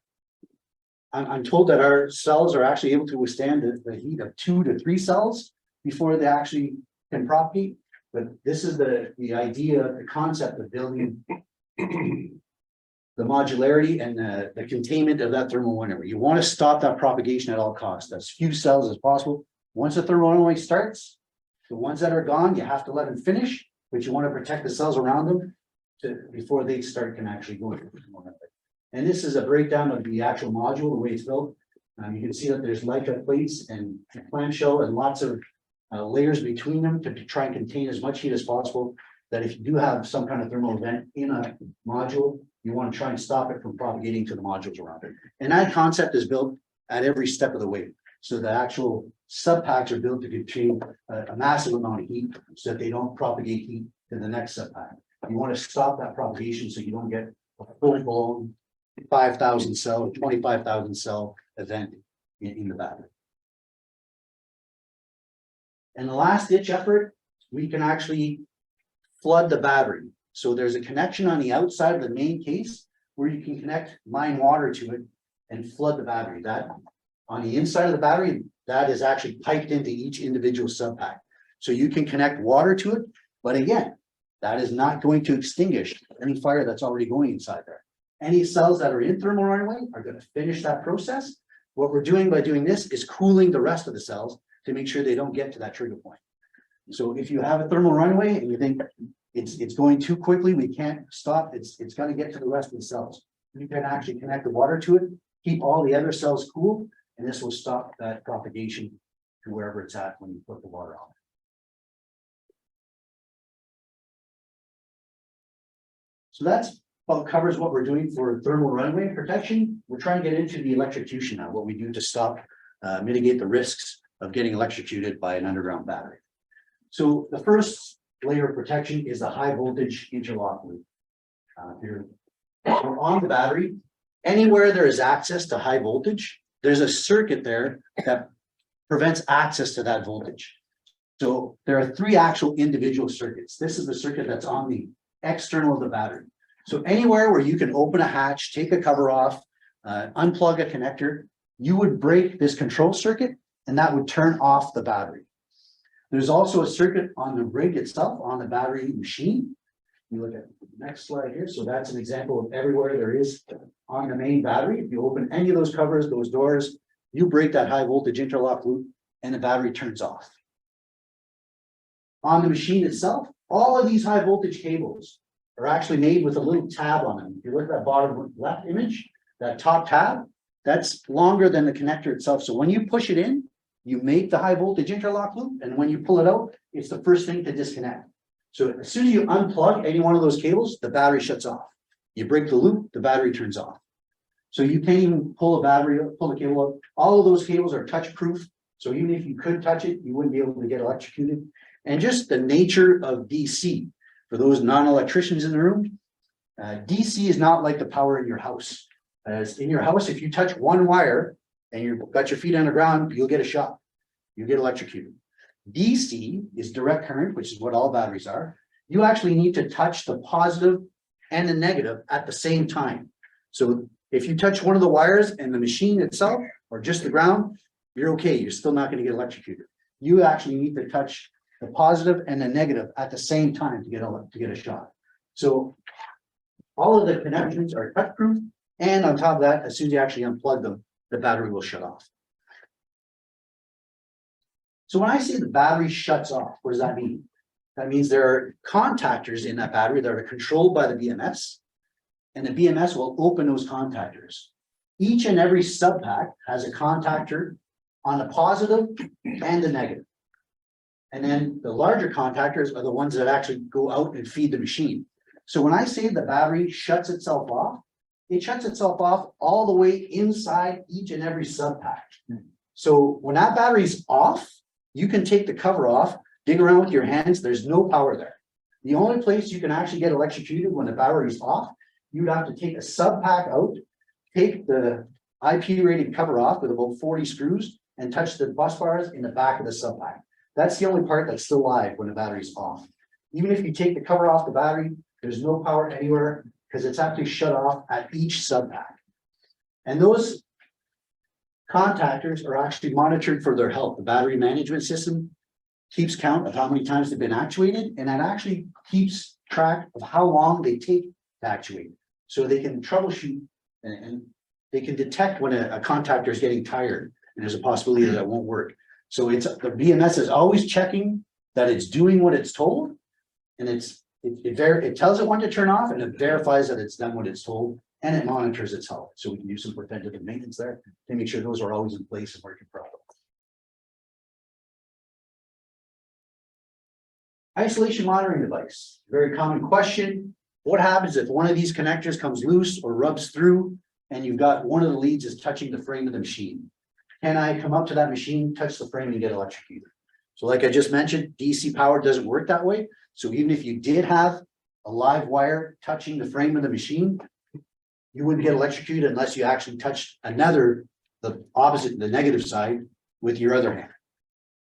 Speaker 8: I'm told that our cells are actually able to withstand the heat of 2 to 3 cells before they actually can propagate. But this is the idea, the concept of building the modularity and the containment of that thermal runaway. You want to stop that propagation at all costs, as few cells as possible. Once the thermal runaway starts, the ones that are gone, you have to let them finish, but you want to protect the cells around them before they can actually go into the thermal runaway. And this is a breakdown of the actual module, the way it's built. You can see that there's LICA plates and clamshell and lots of layers between them to try and contain as much heat as possible, that if you do have some kind of thermal event in a module, You want to try and stop it from propagating to the modules around it. And that concept is built at every step of the way. So the actual subpacks are built to contain a massive amount of heat so that they don't propagate heat to the next subpack. You want to stop that propagation so you don't get a full-blown 5,000 cell, 25,000 cell event in the battery. And the last ditch effort, we can actually flood the battery. So there's a connection on the outside of the main case where you can connect line water to it and flood the battery. That on the inside of the battery, that is actually piped into each individual subpack. So you can connect water to it, but again, that is not going to extinguish any fire that's already going inside there. Any cells that are in thermal runaway are going to finish that process. What we're doing by doing this is cooling the rest of the cells to make sure they don't get to that trigger point. So if you have a thermal runaway and you think it's going too quickly, we can't stop, it's got to get to the rest of the cells. You can actually connect the water to it, keep all the other cells cool, and this will stop that propagation to wherever it's at when you put the water on. So that's about covers what we're doing for thermal runaway protection. We're trying to get into the electrocution now, what we do to stop, mitigate the risks of getting electrocuted by an underground battery. So the first layer of protection is the high voltage interlock loop. Here, so on the battery, anywhere there is access to high voltage, there's a circuit there that prevents access to that voltage. So there are three actual individual circuits. This is the circuit that's on the external of the battery. So anywhere where you can open a hatch, take a cover off, unplug a connector, you would break this control circuit and that would turn off the battery. There's also a circuit on the rig itself, on the battery machine. You look at the next slide here. So that's an example of everywhere there is on the main battery. If you open any of those covers, those doors, you break that high voltage interlock loop and the battery turns off. On the machine itself, all of these high voltage cables are actually made with a little tab on them. If you look at that bottom left image, that top tab, that's longer than the connector itself. So when you push it in, you make the high voltage interlock loop, and when you pull it out, it's the first thing to disconnect. So as soon as you unplug any one of those cables, the battery shuts off. You break the loop, the battery turns off. So you can't even pull the cable up. All of those cables are touch proof. So even if you could touch it, you wouldn't be able to get electrocuted. And just the nature of DC, for those non-electricians in the room, DC is not like the power in your house. As in your house, if you touch one wire and you've got your feet on the ground, you'll get a shock. You'll get electrocuted. DC is direct current, which is what all batteries are. You actually need to touch the positive and the negative at the same time. So if you touch one of the wires and the machine itself, or just the ground, you're okay. You're still not going to get electrocuted. You actually need to touch the positive and the negative at the same time to get a shot. So all of the connections are touch proof, and on top of that, as soon as you actually unplug them, the battery will shut off. So when I say the battery shuts off, what does that mean? That means there are contactors in that battery that are controlled by the BMS, and the BMS will open those contactors. Each and every subpack has a contactor on the positive and the negative. And then the larger contactors are the ones that actually go out and feed the machine. So when I say the battery shuts itself off, it shuts itself off all the way inside each and every subpack. So when that battery's off, you can take the cover off, dig around with your hands, there's no power there. The only place you can actually get electrocuted when the battery's off, you'd have to take a subpack out, take the IP rated cover off with about 40 screws and touch the bus bars in the back of the subpack. That's the only part that's still live when the battery's off. Even if you take the cover off the battery, there's no power anywhere because it's actually shut off at each subpack. And those contactors are actually monitored for their health. The battery management system keeps count of how many times they've been actuated, and that actually keeps track of how long they take to actuate. So they can troubleshoot and they can detect when a contactor is getting tired and there's a possibility that it won't work. So it's the BMS is always checking that it's doing what it's told, and it tells it when to turn off, and it verifies that it's done what it's told, and it monitors its health. So we can do some preventative maintenance there to make sure those are always in place and working properly. Isolation monitoring device, very common question. What happens if one of these connectors comes loose or rubs through and you've got one of the leads is touching the frame of the machine? Can I come up to that machine, touch the frame and get electrocuted? So like I just mentioned, DC power doesn't work that way. So even if you did have a live wire touching the frame of the machine, you wouldn't get electrocuted unless you actually touched the opposite, the negative side with your other hand.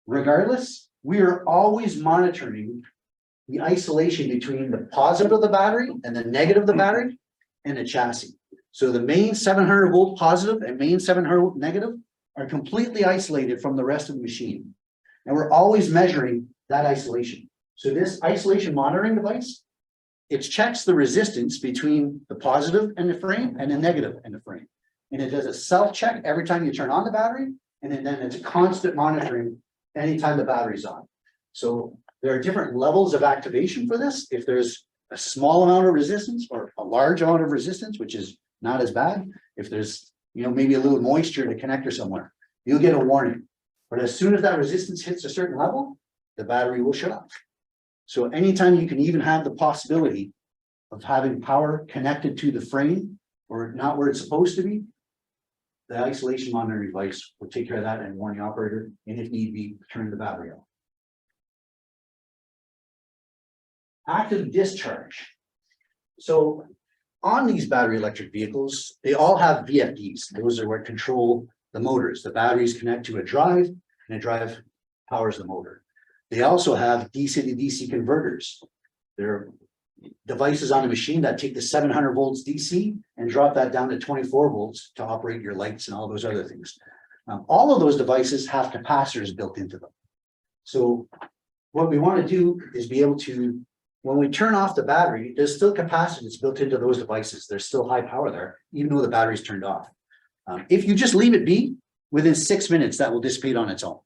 Speaker 8: Regardless, we are always monitoring the isolation between the positive of the battery and the negative of the battery and the chassis. So the main 700 volt positive and main 700 volt negative are completely isolated from the rest of the machine. And we're always measuring that isolation. So this isolation monitoring device, it checks the resistance between the positive and the frame and the negative and the frame. And it does a self-check every time you turn on the battery, and then it's constant monitoring anytime the battery's on. So there are different levels of activation for this. If there's a small amount of resistance or a large amount of resistance, which is not as bad, if there's, you know, maybe a little moisture in a connector somewhere, you'll get a warning. But as soon as that resistance hits a certain level, the battery will shut off. So anytime you can even have the possibility of having power connected to the frame or not where it's supposed to be, the isolation monitoring device will take care of that and warn the operator, and if need be, turn the battery off. Active discharge. So on these battery electric vehicles, they all have BEVs. Those are what control the motors. The batteries connect to a drive, and a drive powers the motor. They also have DC to DC converters. They're devices on a machine that take the 700 volts DC and drop that down to 24 volts to operate your lights and all those other things. All of those devices have capacitors built into them. So what we want to do is be able to, when we turn off the battery, there's still capacitance built into those devices. There's still high power there, even though the battery's turned off. If you just leave it be, within 6 minutes, that will dissipate on its own.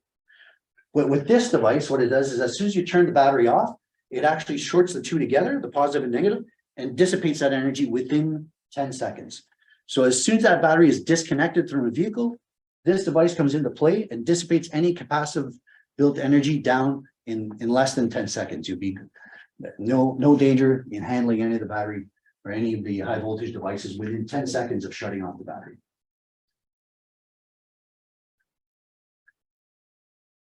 Speaker 8: But with this device, what it does is as soon as you turn the battery off, it actually shorts the two together, the positive and negative, and dissipates that energy within 10 seconds. So as soon as that battery is disconnected from a vehicle, this device comes into play and dissipates any capacitive built energy down in less than 10 seconds. You'll be no danger in handling any of the battery or any of the high voltage devices within 10 seconds of shutting off the battery.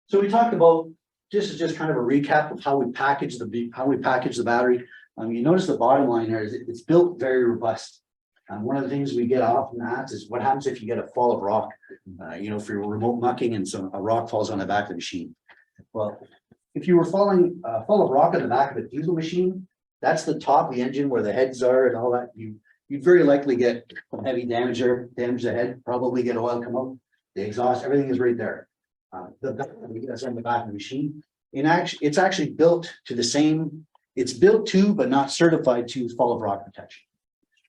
Speaker 8: So we talked about, this is just kind of a recap of how we package the battery. You notice the bottom line here is it's built very robust. One of the things we get often asked is what happens if you get a fall of rock, you know, if you're remote mucking and a rock falls on the back of the machine. Well, if you were falling fall of rock on the back of a diesel machine, that's the top of the engine where the heads are and all that. You'd very likely get some heavy damage there, damage the head, probably get oil come out, the exhaust, everything is right there. That's on the back of the machine. It's actually built to the same, it's built to, but not certified to fall of rock protection.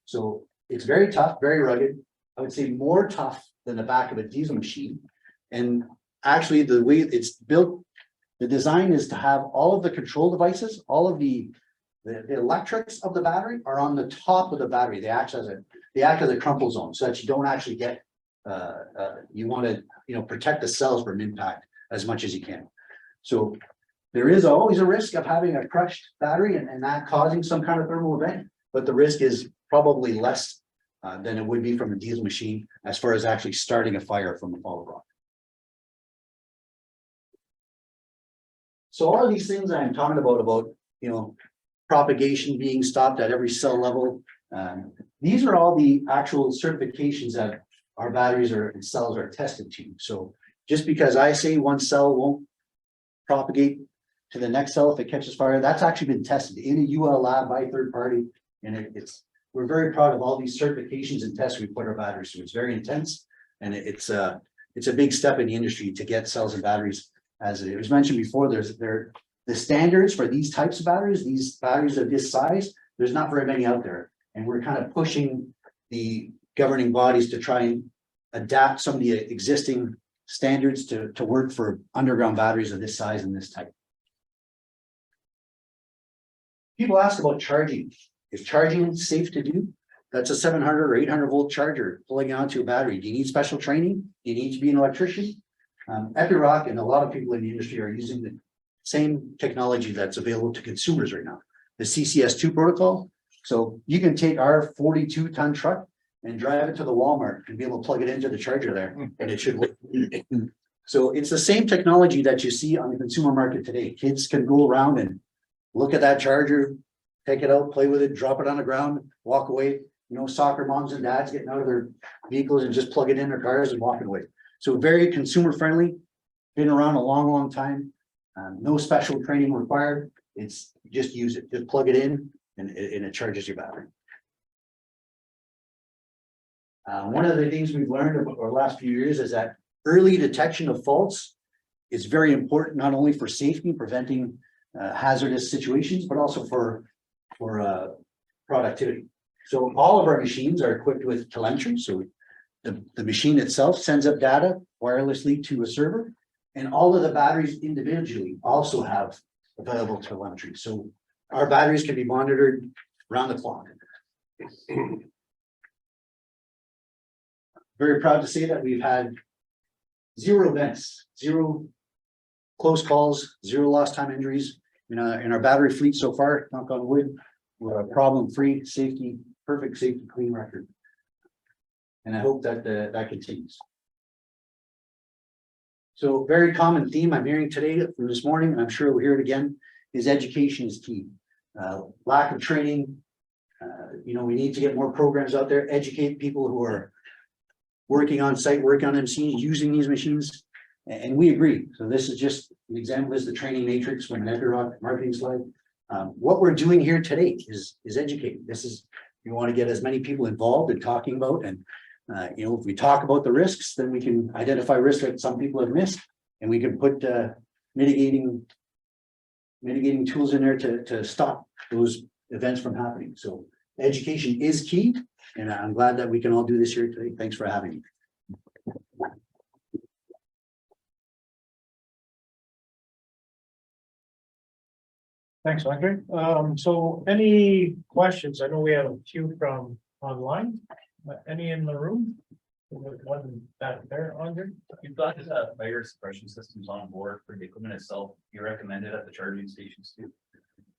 Speaker 8: So it's very tough, very rugged. I would say more tough than the back of a diesel machine. And actually the way it's built, the design is to have all of the control devices, all of the electrics of the battery are on the top of the battery. They act as a crumple zone so that you don't actually get, you want to, you know, protect the cells from impact as much as you can. So there is always a risk of having a crushed battery and that causing some kind of thermal event, but the risk is probably less than it would be from a diesel machine as far as actually starting a fire from a fall of rock. So all of these things I'm talking about, you know, propagation being stopped at every cell level. These are all the actual certifications that our batteries and cells are tested to. So just because I say one cell won't propagate to the next cell if it catches fire, that's actually been tested in a UL lab by a third party. And we're very proud of all these certifications and tests we put our batteries through. It's very intense, and it's a big step in the industry to get cells and batteries. As it was mentioned before, the standards for these types of batteries, these batteries of this size, there's not very many out there. And we're kind of pushing the governing bodies to try and adapt some of the existing standards to work for underground batteries of this size and this type. People ask about charging. Is charging safe to do? That's a 700 or 800 volt charger pulling onto a battery. Do you need special training? Do you need to be an electrician? Epiroc and a lot of people in the industry are using the same technology that's available to consumers right now. The CCS2 protocol. So you can take our 42-ton truck and drive it to the Walmart and be able to plug it into the charger there, and it should work. So it's the same technology that you see on the consumer market today. Kids can go around and look at that charger, take it out, play with it, drop it on the ground, walk away. You know, soccer moms and dads getting out of their vehicles and just plug it in their cars and walking away. So very consumer friendly, been around a long, long time. No special training required. It's just use it, just plug it in and it charges your battery. One of the things we've learned over the last few years is that early detection of faults is very important, not only for safety, preventing hazardous situations, but also for productivity. So all of our machines are equipped with telemetry. So the machine itself sends up data wirelessly to a server, and all of the batteries individually also have available telemetry. So our batteries can be monitored around the clock. Very proud to say that we've had 0 events, 0 close calls, 0 lost time injuries in our battery fleet so far. Knock on wood, we're a problem-free, safety, perfect safety, clean record. And I hope that that continues. So very common theme I'm hearing today from this morning, and I'm sure we'll hear it again, is education is key. Lack of training. You know, we need to get more programs out there, educate people who are working on site, working on machines, using these machines, and we agree. So this is just an example. This is the training matrix from an Epiroc marketing slide. What we're doing here today is educating. This is, we want to get as many people involved in talking about, and you know, if we talk about the risks, then we can identify risks that some people have missed, and we can put mitigating tools in there to stop those events from happening. So education is key, and I'm glad that we can all do this here today. Thanks for having me.
Speaker 1: Thanks, Andre. So any questions? I know we have a few from online. Any in the room? One back there, Andre?
Speaker 9: You've got fire suppression systems on board for the equipment itself. You recommend it at the charging stations too?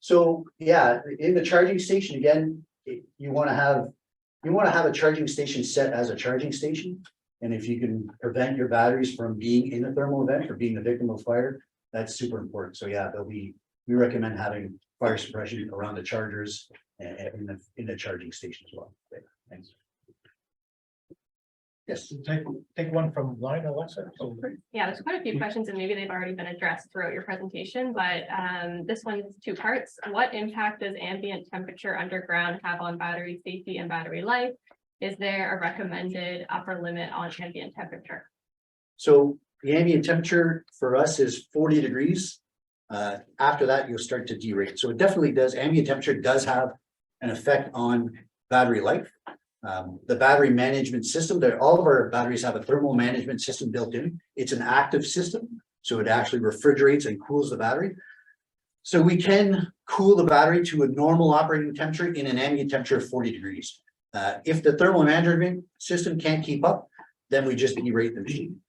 Speaker 8: So yeah, in the charging station, again, you want to have a charging station set as a charging station. And if you can prevent your batteries from being in a thermal event or being a victim of fire, that's super important. So yeah, we recommend having fire suppression around the chargers and in the charging station as well. Okay, thanks. Yes.
Speaker 1: Take one from line, Alexa.
Speaker 4: Yeah, there's quite a few questions and maybe they've already been addressed throughout your presentation, but this one's 2 parts. What impact does ambient temperature underground have on battery safety and battery life? Is there a recommended upper limit on ambient temperature?
Speaker 8: So the ambient temperature for us is 40 degrees. After that, you'll start to derate. So it definitely does. Ambient temperature does have an effect on battery life. The battery management system, all of our batteries have a thermal management system built in. It's an active system, so it actually refrigerates and cools the battery. So we can cool the battery to a normal operating temperature in an ambient temperature of 40 degrees. If the thermal management system can't keep up, then we just derate the machine.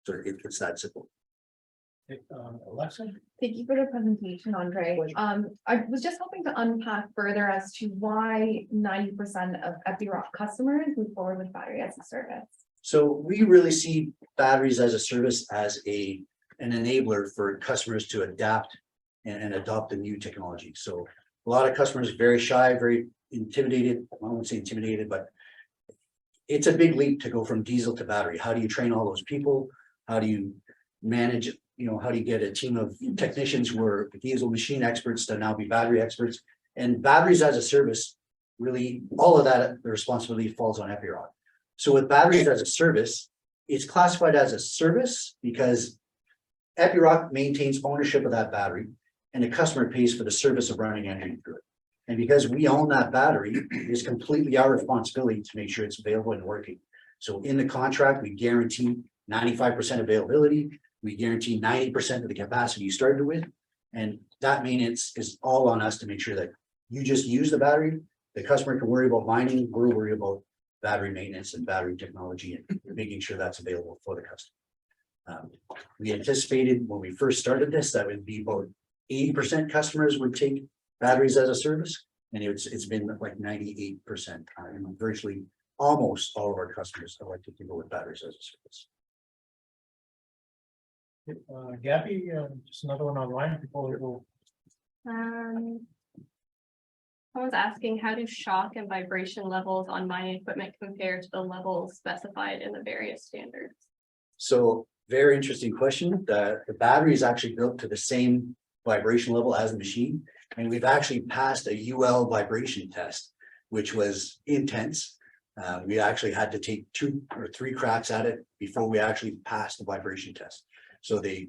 Speaker 8: So it's that simple.
Speaker 1: Alexa?
Speaker 10: Thank you for the presentation, Andre. I was just hoping to unpack further as to why 90% of Epiroc customers move forward with battery as a service.
Speaker 8: So we really see batteries as a service as an enabler for customers to adapt and adopt the new technology. So a lot of customers are very shy, very intimidated. I won't say intimidated, but it's a big leap to go from diesel to battery. How do you train all those people? How do you manage, you know, how do you get a team of technicians who are diesel machine experts to now be battery experts? And batteries as a service, really all of that, the responsibility falls on Epiroc. So with batteries as a service, it's classified as a service because Epiroc maintains ownership of that battery and the customer pays for the service of running energy through it. And because we own that battery, it's completely our responsibility to make sure it's available and working. So in the contract, we guarantee 95% availability. We guarantee 90% of the capacity you started with. And that maintenance is all on us to make sure that you just use the battery. The customer can worry about mining. We'll worry about battery maintenance and battery technology and making sure that's available for the customer. We anticipated when we first started this, that would be about 80% customers would take batteries as a service. And it's been like 98%, virtually almost all of our customers elected to go with batteries as a service.
Speaker 1: Gabby, just another one online before we go.
Speaker 4: Someone's asking, how do shock and vibration levels on mining equipment compare to the levels specified in the various standards?
Speaker 8: So very interesting question. The battery is actually built to the same vibration level as the machine. And we've actually passed a UL vibration test, which was intense. We actually had to take 2 or 3 cracks at it before we actually passed the vibration test. So they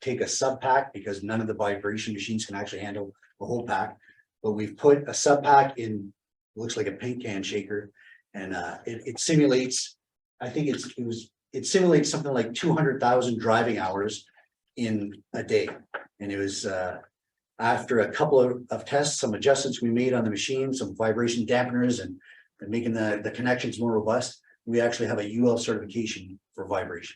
Speaker 8: take a sub pack because none of the vibration machines can actually handle the whole pack. But we've put a sub pack in, looks like a paint can shaker, and it simulates, I think it simulates something like 200,000 driving hours in a day. And it was after a couple of tests, some adjustments we made on the machine, some vibration dampeners and making the connections more robust, we actually have a UL certification for vibration.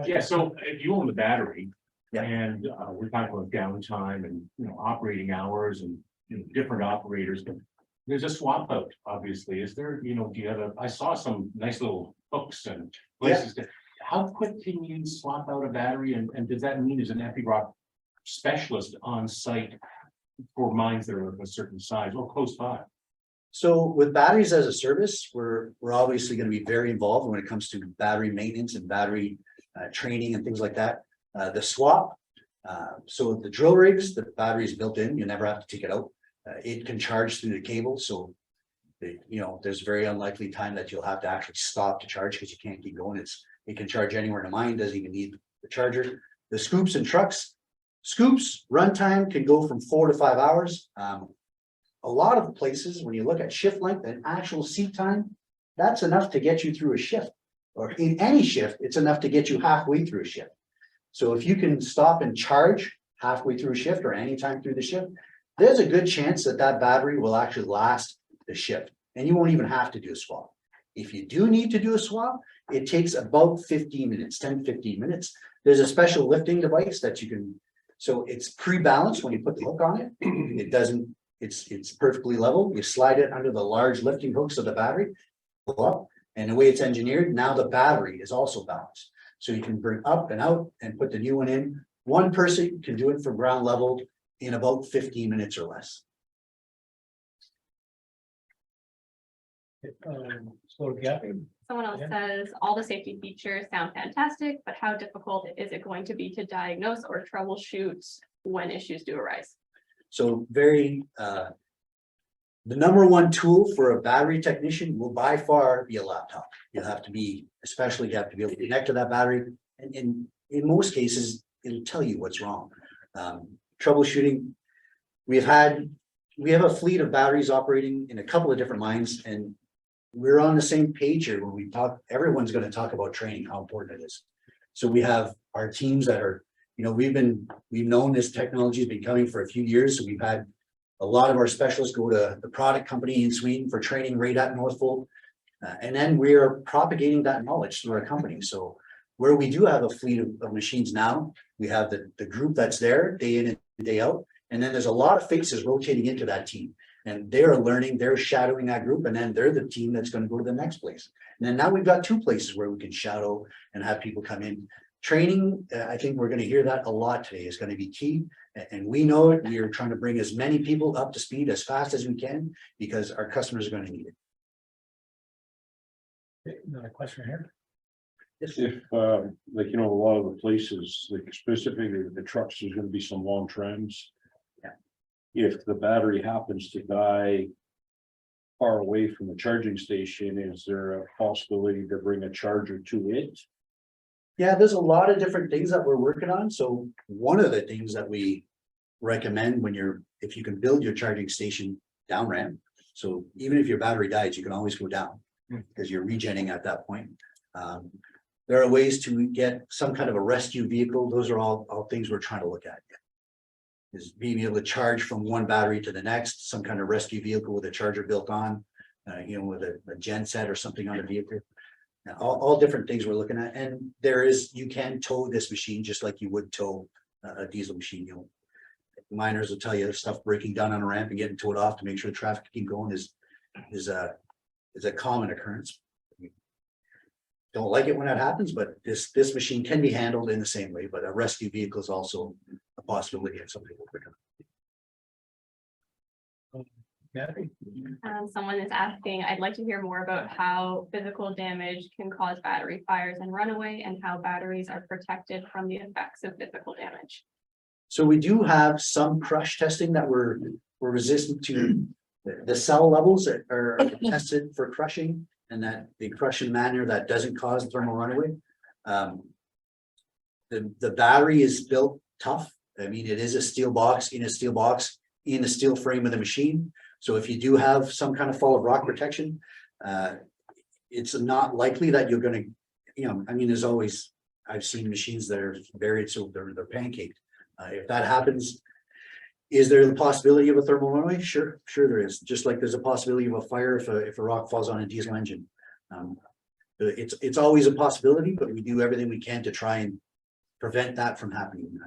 Speaker 3: Yeah, so if you own the battery.
Speaker 8: Yeah.
Speaker 3: And we're talking about downtime and, operating hours and, different operators, but there's a swap out, obviously. Is there, do you have I saw some nice little hooks and places to, how quick can you swap out a battery? And does that mean there's an Epiroc specialist on site for mines that are of a certain size or close by?
Speaker 8: So with batteries as a service, we're obviously going to be very involved when it comes to battery maintenance and battery training and things like that. The swap, so the drill rigs, the battery is built in, you never have to take it out. It can charge through the cable, so there's very unlikely time that you'll have to actually stop to charge because you can't keep going. It can charge anywhere in the mine, doesn't even need the charger. The scoops and trucks, runtime can go from 4 to 5 hours. A lot of places, when you look at shift length and actual seat time, that's enough to get you through a shift. Or in any shift, it's enough to get you halfway through a shift. So if you can stop and charge halfway through a shift or anytime through the shift, there's a good chance that battery will actually last the shift and you won't even have to do a swap. If you do need to do a swap, it takes about 15 minutes, 10, 15 minutes. There's a special lifting device that you can, so it's pre-balanced when you put the hook on it. It doesn't, it's perfectly level. You slide it under the large lifting hooks of the battery, go up, and the way it's engineered, now the battery is also balanced. So you can bring up and out and put the new one in. One person can do it from ground level in about 15 minutes or less.
Speaker 1: So Gabby,
Speaker 4: Someone else says, all the safety features sound fantastic, but how difficult is it going to be to diagnose or troubleshoot when issues do arise?
Speaker 8: So the number one tool for a battery technician will by far be a laptop. You'll have to be, especially you have to be able to connect to that battery. And in most cases, it'll tell you what's wrong. Troubleshooting, we have a fleet of batteries operating in a couple of different mines, and we're on the same page here when we talk, everyone's going to talk about training, how important it is. So we have our teams that are, we've known this technology has been coming for a few years. So we've had a lot of our specialists go to the product company in Sweden for training right at Northvolt. And then we are propagating that knowledge through our company. So where we do have a fleet of machines now, we have the group that's there day in and day out. And then there's a lot of faces rotating into that team. And they're learning, they're shadowing that group, and then they're the team that's going to go to the next place. And then now we've got 2 places where we can shadow and have people come in. Training, I think we're going to hear that a lot today, is going to be key. And we know it. We are trying to bring as many people up to speed as fast as we can because our customers are going to need it.
Speaker 1: another question here.
Speaker 11: If, like, a lot of the places, like specifically the trucks, there's gonna be some long trims.
Speaker 8: Yeah.
Speaker 11: If the battery happens to die far away from the charging station, is there a possibility to bring a charger to it?
Speaker 8: Yeah, there's a lot of different things that we're working on. So one of the things that we recommend if you can build your charging station down ramp. So even if your battery dies, you can always go down because you're regenning at that point. There are ways to get some kind of a rescue vehicle. Those are all things we're trying to look at. Is being able to charge from one battery to the next, some kind of rescue vehicle with a charger built on, with a gen set or something on the vehicle. Now, all different things we're looking at. And you can tow this machine just like you would tow a diesel machine. miners will tell you stuff breaking down on a ramp and getting towed off to make sure the traffic can keep going is a common occurrence. Don't like it when that happens, but this machine can be handled in the same way, but a rescue vehicle is also a possibility if something will pick up.
Speaker 1: Kathy?
Speaker 4: Someone is asking, I'd like to hear more about how physical damage can cause battery fires and runaway and how batteries are protected from the effects of physical damage.
Speaker 8: So we do have some crush testing that we're resistant to the cell levels that are tested for crushing, and that they crush in a manner that doesn't cause thermal runaway. The battery is built tough. I mean, it is a steel box in a steel frame of the machine. So if you do have some kind of fall of rock protection, it's not likely that you're gonna, I mean, there's always, I've seen machines that are buried, so they're pancaked. If that happens, is there the possibility of a thermal runaway? Sure there is. Just like there's a possibility of a fire if a rock falls on a diesel engine. It's always a possibility, but we do everything we can to try and prevent that from happening.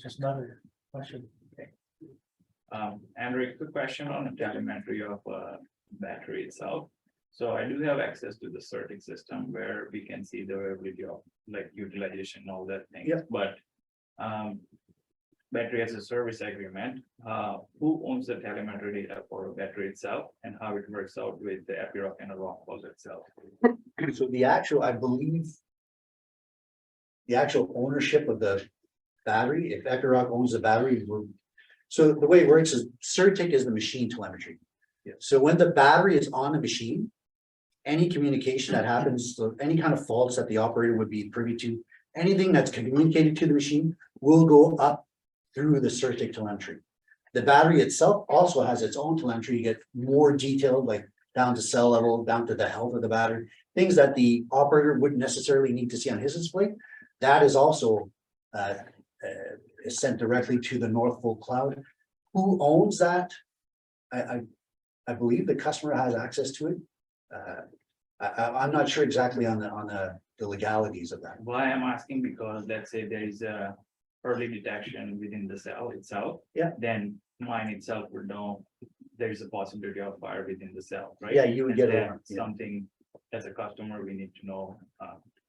Speaker 1: Just another question.
Speaker 9: Andrew, quick question on the telemetry of battery itself. So I do have access to the CERTIC system where we can see the availability of like utilization, all that thing.
Speaker 8: Yep.
Speaker 9: But battery as a service agreement, who owns the telemetry data for a battery itself and how it works out with the Epiroc and the Rockfall itself?
Speaker 8: So I believe the actual ownership of the battery, if Epiroc owns the battery, so the way it works is CERTIC is the machine telemetry.
Speaker 9: Yeah.
Speaker 8: So when the battery is on the machine, any communication that happens, so any kind of faults that the operator would be privy to, anything that's communicated to the machine will go up through the CERTIC telemetry. The battery itself also has its own telemetry. You get more detailed, like down to cell level, down to the health of the battery, things that the operator wouldn't necessarily need to see on his display. That is also is sent directly to the Northvolt cloud. Who owns that? I believe the customer has access to it. I'm not sure exactly on the legalities of that.
Speaker 9: Why I'm asking, because let's say there is a early detection within the cell itself.
Speaker 8: Yeah.
Speaker 9: Then mine itself would know there is a possibility of fire within the cell, right?
Speaker 8: Yeah, you would
Speaker 9: And
Speaker 8: get
Speaker 9: then
Speaker 8: alarm, yeah.
Speaker 9: something as a customer, we need to know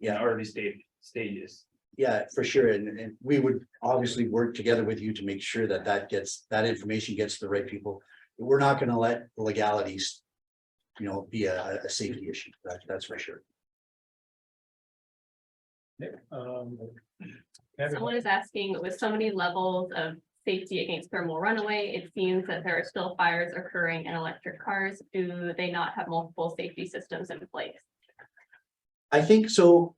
Speaker 8: Yeah.
Speaker 9: in early stages.
Speaker 8: Yeah, for sure. And we would obviously work together with you to make sure that that information gets to the right people. We're not going to let legalities, be a safety issue. That's for sure.
Speaker 4: Someone is asking, with so many levels of safety against thermal runaway, it seems that there are still fires occurring in electric cars. Do they not have multiple safety systems in place?
Speaker 8: I think so.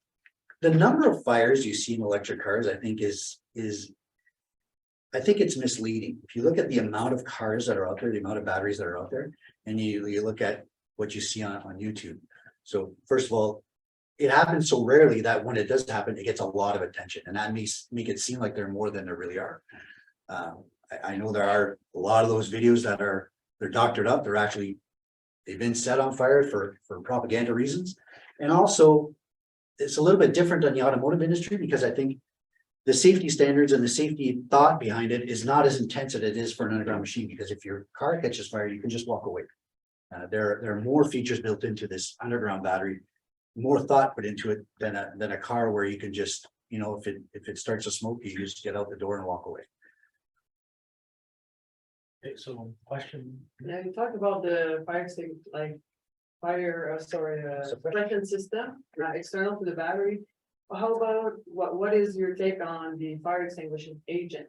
Speaker 8: The number of fires you see in electric cars, I think I think it's misleading. If you look at the amount of cars that are out there, the amount of batteries that are out there, and you look at what you see on YouTube. So first of all, it happens so rarely that when it does happen, it gets a lot of attention, and that make it seem like there are more than there really are. I know there are a lot of those videos that they're doctored up. They've been set on fire for propaganda reasons, and also it's a little bit different than the automotive industry, because I think the safety standards and the safety thought behind it is not as intense as it is for an underground machine, because if your car catches fire, you can just walk away. There are more features built into this underground battery, more thought put into it than a car where you can just, if it starts to smoke, you just get out the door and walk away.
Speaker 1: Okay, so question.
Speaker 12: Yeah, you talked about the fire safety, like suppression system, external to the battery. How about, what is your take on the fire extinguishing agent?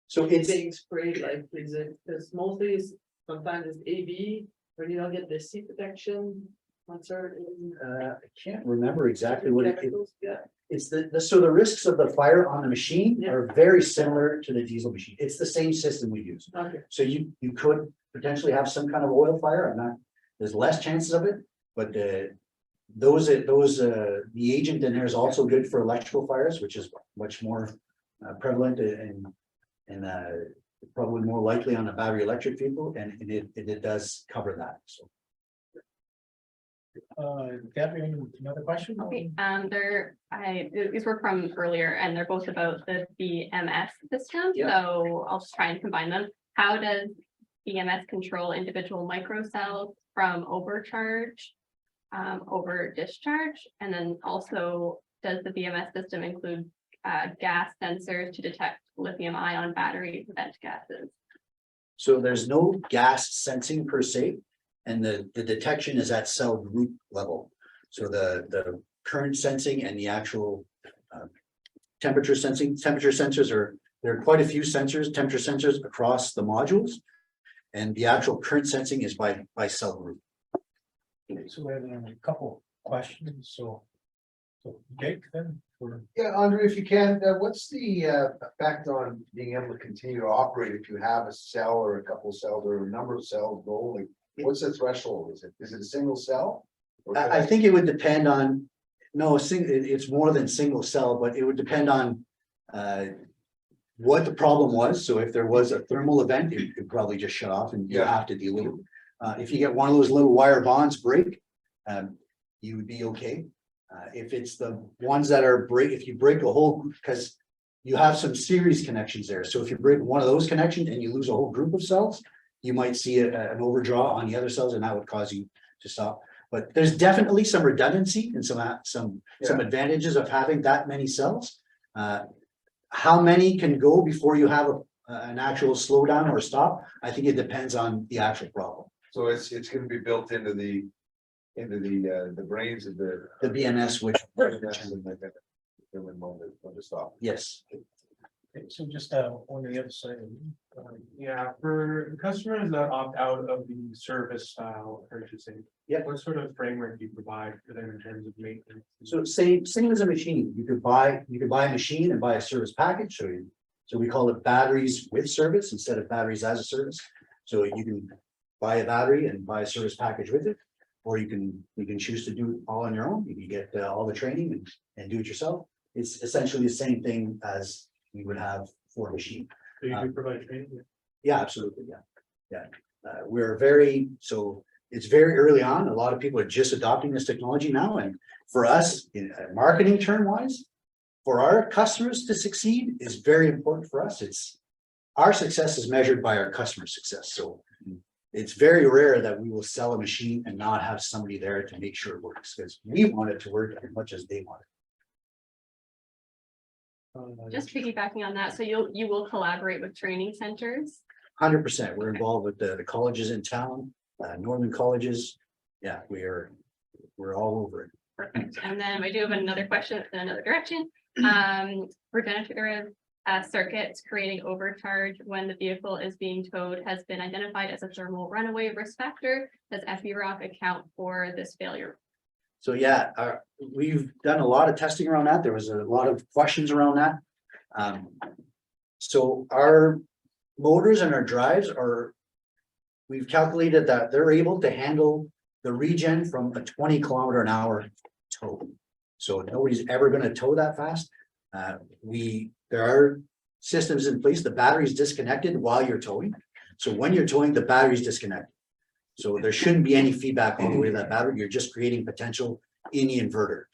Speaker 8: So
Speaker 12: It's being sprayed, like, is it, because mostly sometimes it's AV, or you don't get the seat protection on certain.
Speaker 8: I can't remember exactly what it is.
Speaker 12: chemicals, yeah.
Speaker 8: It's so the risks of the fire on the machine
Speaker 12: Yeah.
Speaker 8: are very similar to the diesel machine. It's the same system we use.
Speaker 12: Okay,
Speaker 8: So you could potentially have some kind of oil fire. There's less chances of it, but the agent in there is also good for electrical fires, which is much more prevalent and probably more likely on a battery electric vehicle, and it does cover that. So
Speaker 1: Gabby, another question?
Speaker 4: Okay, these were from earlier and they're both about the BMS system, so I'll just try and combine them. How does BMS control individual microcells from overcharge, over discharge? And then also, does the BMS system include gas sensors to detect lithium ion battery vent gases?
Speaker 8: So there's no gas sensing per se, and the detection is at cell group level. So the current sensing and the actual temperature sensors there are quite a few sensors, temperature sensors across the modules. And the actual current sensing is by cell group.
Speaker 1: Okay, so we have a couple questions, so Jake then, for
Speaker 6: Yeah, Andre, if you can, what's the effect on being able to continue to operate if you have a cell or a couple cells or a number of cells rolling? What's the threshold? Is it a single cell? Or could
Speaker 8: I think it would depend on, no, it's more than single cell, but it would depend on what the problem was. So if there was a thermal event, it could probably just shut off and you
Speaker 6: Yeah.
Speaker 8: have to deal with it. If you get one of those little wire bonds break, you would be okay. If it's the ones that are if you break a whole, because you have some series connections there. So if you break one of those connections and you lose a whole group of cells, you might see an overdraw on the other cells and that would cause you to stop. But there's definitely some redundancy and some advantages of having that many cells. How many can go before you have an actual slowdown or stop? I think it depends on the actual problem.
Speaker 6: So it's gonna be built into the brains of the.
Speaker 8: The BMS, which,
Speaker 6: When to stop.
Speaker 8: yes,
Speaker 1: okay, so just on the other side.
Speaker 3: Yeah, for customers that opt out of the service style purchasing.
Speaker 8: Yep.
Speaker 3: What sort of framework do you provide for them in terms of maintenance?
Speaker 8: so same as a machine. You could buy a machine and buy a service package. So we call it batteries with service instead of batteries as a service. So you can buy a battery and buy a service package with it. Or you can choose to do it all on your own. You can get all the training and do it yourself. It's essentially the same thing as we would have for a machine.
Speaker 3: So you do provide training?
Speaker 8: Yeah, absolutely, yeah. It's very early on. A lot of people are just adopting this technology now, and for us, in marketing term wise, for our customers to succeed is very important for us. Our success is measured by our customer success, so it's very rare that we will sell a machine and not have somebody there to make sure it works, because we want it to work as much as they want it.
Speaker 4: Just piggybacking on that, so you will collaborate with training centers?
Speaker 8: 100%. We're involved with the colleges in town, Northern colleges. Yeah, we're all over it.
Speaker 4: Perfect. And then I do have another question in another direction. Regenerative circuits creating overcharge when the vehicle is being towed has been identified as a thermal runaway risk factor. Does Epiroc account for this failure?
Speaker 8: So yeah, we've done a lot of testing around that. There was a lot of questions around that. So our motors and our drives we've calculated that they're able to handle the regen from a 20 km/h tow. So nobody's ever going to tow that fast. There are systems in place. The battery's disconnected while you're towing. So when you're towing, the battery's disconnected. So there shouldn't be any feedback all the way to that battery. You're just creating potential in the inverter.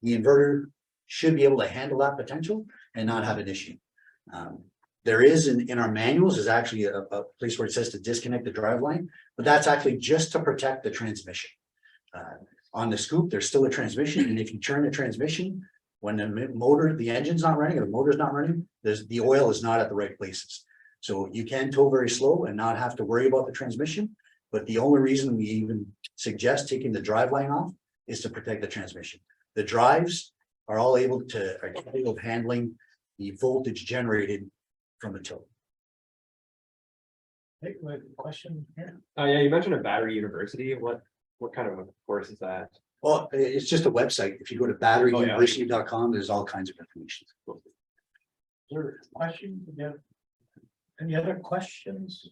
Speaker 8: The inverter should be able to handle that potential and not have an issue. There is in our manuals is actually a place where it says to disconnect the drive line, but that's actually just to protect the transmission. On the scoop, there's still a transmission, and if you turn the transmission, when the engine's not running or the motor's not running, the oil is not at the right places. So you can tow very slow and not have to worry about the transmission. But the only reason we even suggest taking the drive line off is to protect the transmission. The drives are capable of handling the voltage generated from the tow.
Speaker 1: Hey, we have a question here.
Speaker 13: Yeah, you mentioned a battery university. What kind of a course is that?
Speaker 8: Well, it's just a website. If you go to batteryuniversity.com, there's all kinds of information.
Speaker 1: Is there a question? Yeah. Any other questions?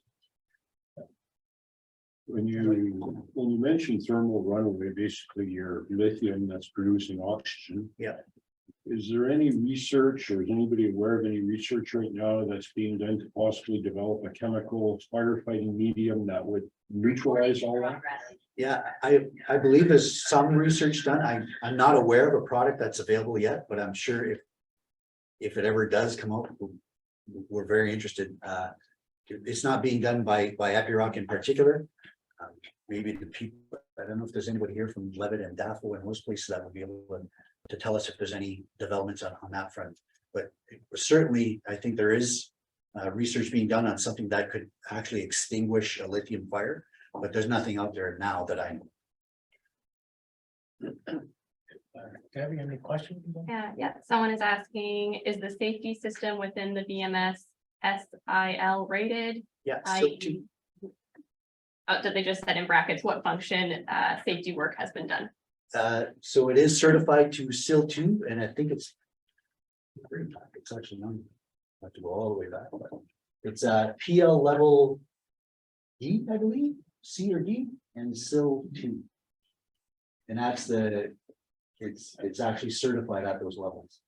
Speaker 11: When you mention thermal runaway, basically your lithium that's producing oxygen.
Speaker 8: Yeah.
Speaker 11: Is there any research or is anybody aware of any research right now that's being done to possibly develop a chemical firefighting medium that would neutralize all that?
Speaker 8: Yeah, I believe there's some research done. I'm not aware of a product that's available yet, but I'm sure if it ever does come out, we're very interested. It's not being done by Epiroc in particular. Maybe the people, I don't know if there's anybody here from Levitt and Daffo and those places that would be able to tell us if there's any developments on that front. But certainly, I think there is research being done on something that could actually extinguish a lithium fire, but there's nothing out there now that I know.
Speaker 1: Gabby, any questions?
Speaker 4: Yeah, someone is asking, is the safety system within the VMS SIL rated?
Speaker 8: Yeah,
Speaker 4: I- Oh, did they just set in brackets what function safety work has been done?
Speaker 8: so it is certified to SIL 2, and I think it's actually not, I have to go all the way back, but it's PL level D, I believe, C or D, and SIL 2. And that's it's actually certified at those levels.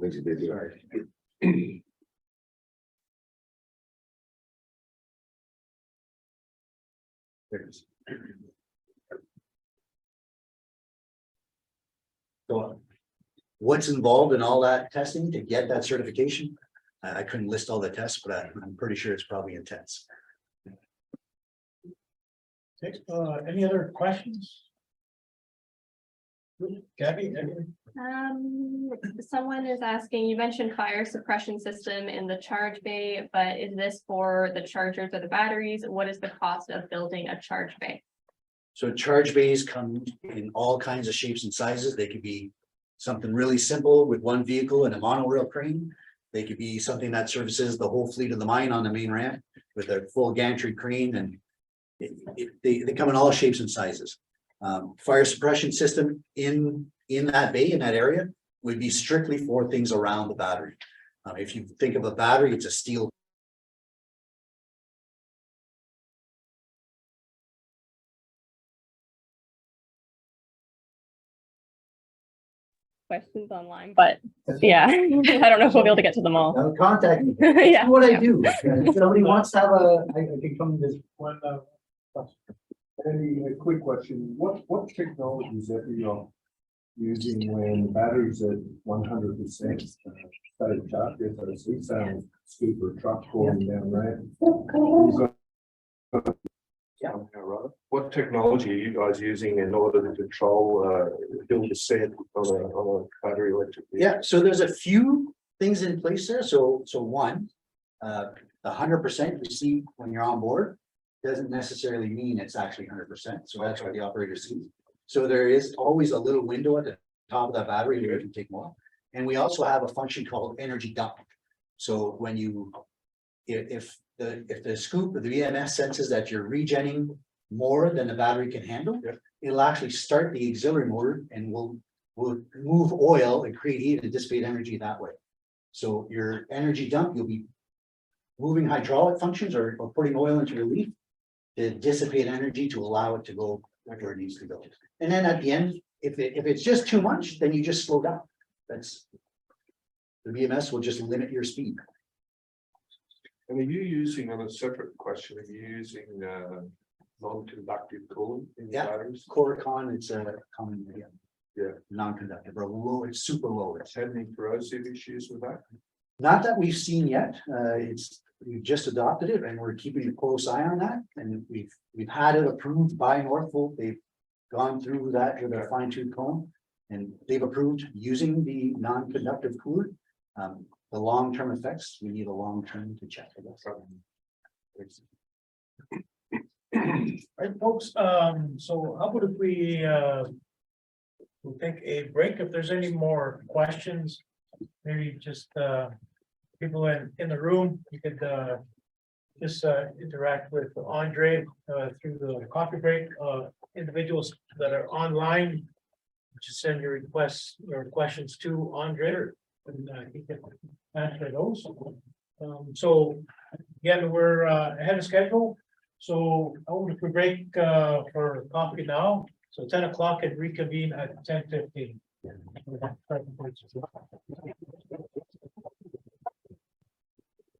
Speaker 7: Thanks, Dave.
Speaker 8: Sorry. There it is. So what's involved in all that testing to get that certification? I couldn't list all the tests, but I'm pretty sure it's probably intense.
Speaker 1: Any other questions? Gabby, anything?
Speaker 4: Someone is asking, you mentioned fire suppression system in the charge bay, but is this for the chargers or the batteries? What is the cost of building a charge bay?
Speaker 8: So charge bays come in all kinds of shapes and sizes. They could be something really simple with one vehicle and a monorail crane. They could be something that services the whole fleet of the mine on the main ramp with a full gantry crane, and they come in all shapes and sizes. Fire suppression system in that bay, in that area, would be strictly for things around the battery. If you think of a battery, it's a steel.
Speaker 4: Questions online, but yeah, I don't know if we'll be able to get to them all.
Speaker 8: Contact me.
Speaker 4: Yeah.
Speaker 8: That's what I do. If somebody wants to have I can come this
Speaker 14: One, a quick question, what technologies that you're using when batteries at 100%? Sound super truck going down ramp.
Speaker 8: Yeah.
Speaker 11: What technology are you guys using in order to control build a set on a battery electric vehicle?
Speaker 8: Yeah, so there's a few things in place there. So one, 100% you see when you're on board doesn't necessarily mean it's actually 100%. So that's what the operator sees. So there is always a little window at the top of that battery where you can take more. And we also have a function called energy dump. So when you, if the scoop or the EMS senses that you're regenning more than the battery can handle, it'll actually start the auxiliary motor and will move oil and create heat and dissipate energy that way. So your energy dump, you'll be moving hydraulic functions or putting oil into relief to dissipate energy to allow it to go where it needs to go. And then at the end, if it's just too much, then you just slow down. That's the BMS will just limit your speed.
Speaker 11: And are you using, on a separate question, are you using non-conductive cooling in
Speaker 8: Yeah.
Speaker 11: batteries?
Speaker 8: Coricon, it's a common, non-conductive or low, it's super low. It's
Speaker 11: Had any corrosive issues with that?
Speaker 8: not that we've seen yet. We've just adopted it and we're keeping a close eye on that. And we've had it approved by Northvolt. They've gone through that with a fine-tooth comb and they've approved using the non-conductive cooler. The long-term effects, we need a long-term to check. I guess.
Speaker 1: Right, folks, so how about if we'll take a break if there's any more questions, maybe just people in the room, you could just interact with Andre through the coffee break. Individuals that are online, just send your requests or questions to Andre and he can answer those. So again, we're ahead of schedule. So I want to break for coffee now. So 10 o'clock and reconvene at 10:15.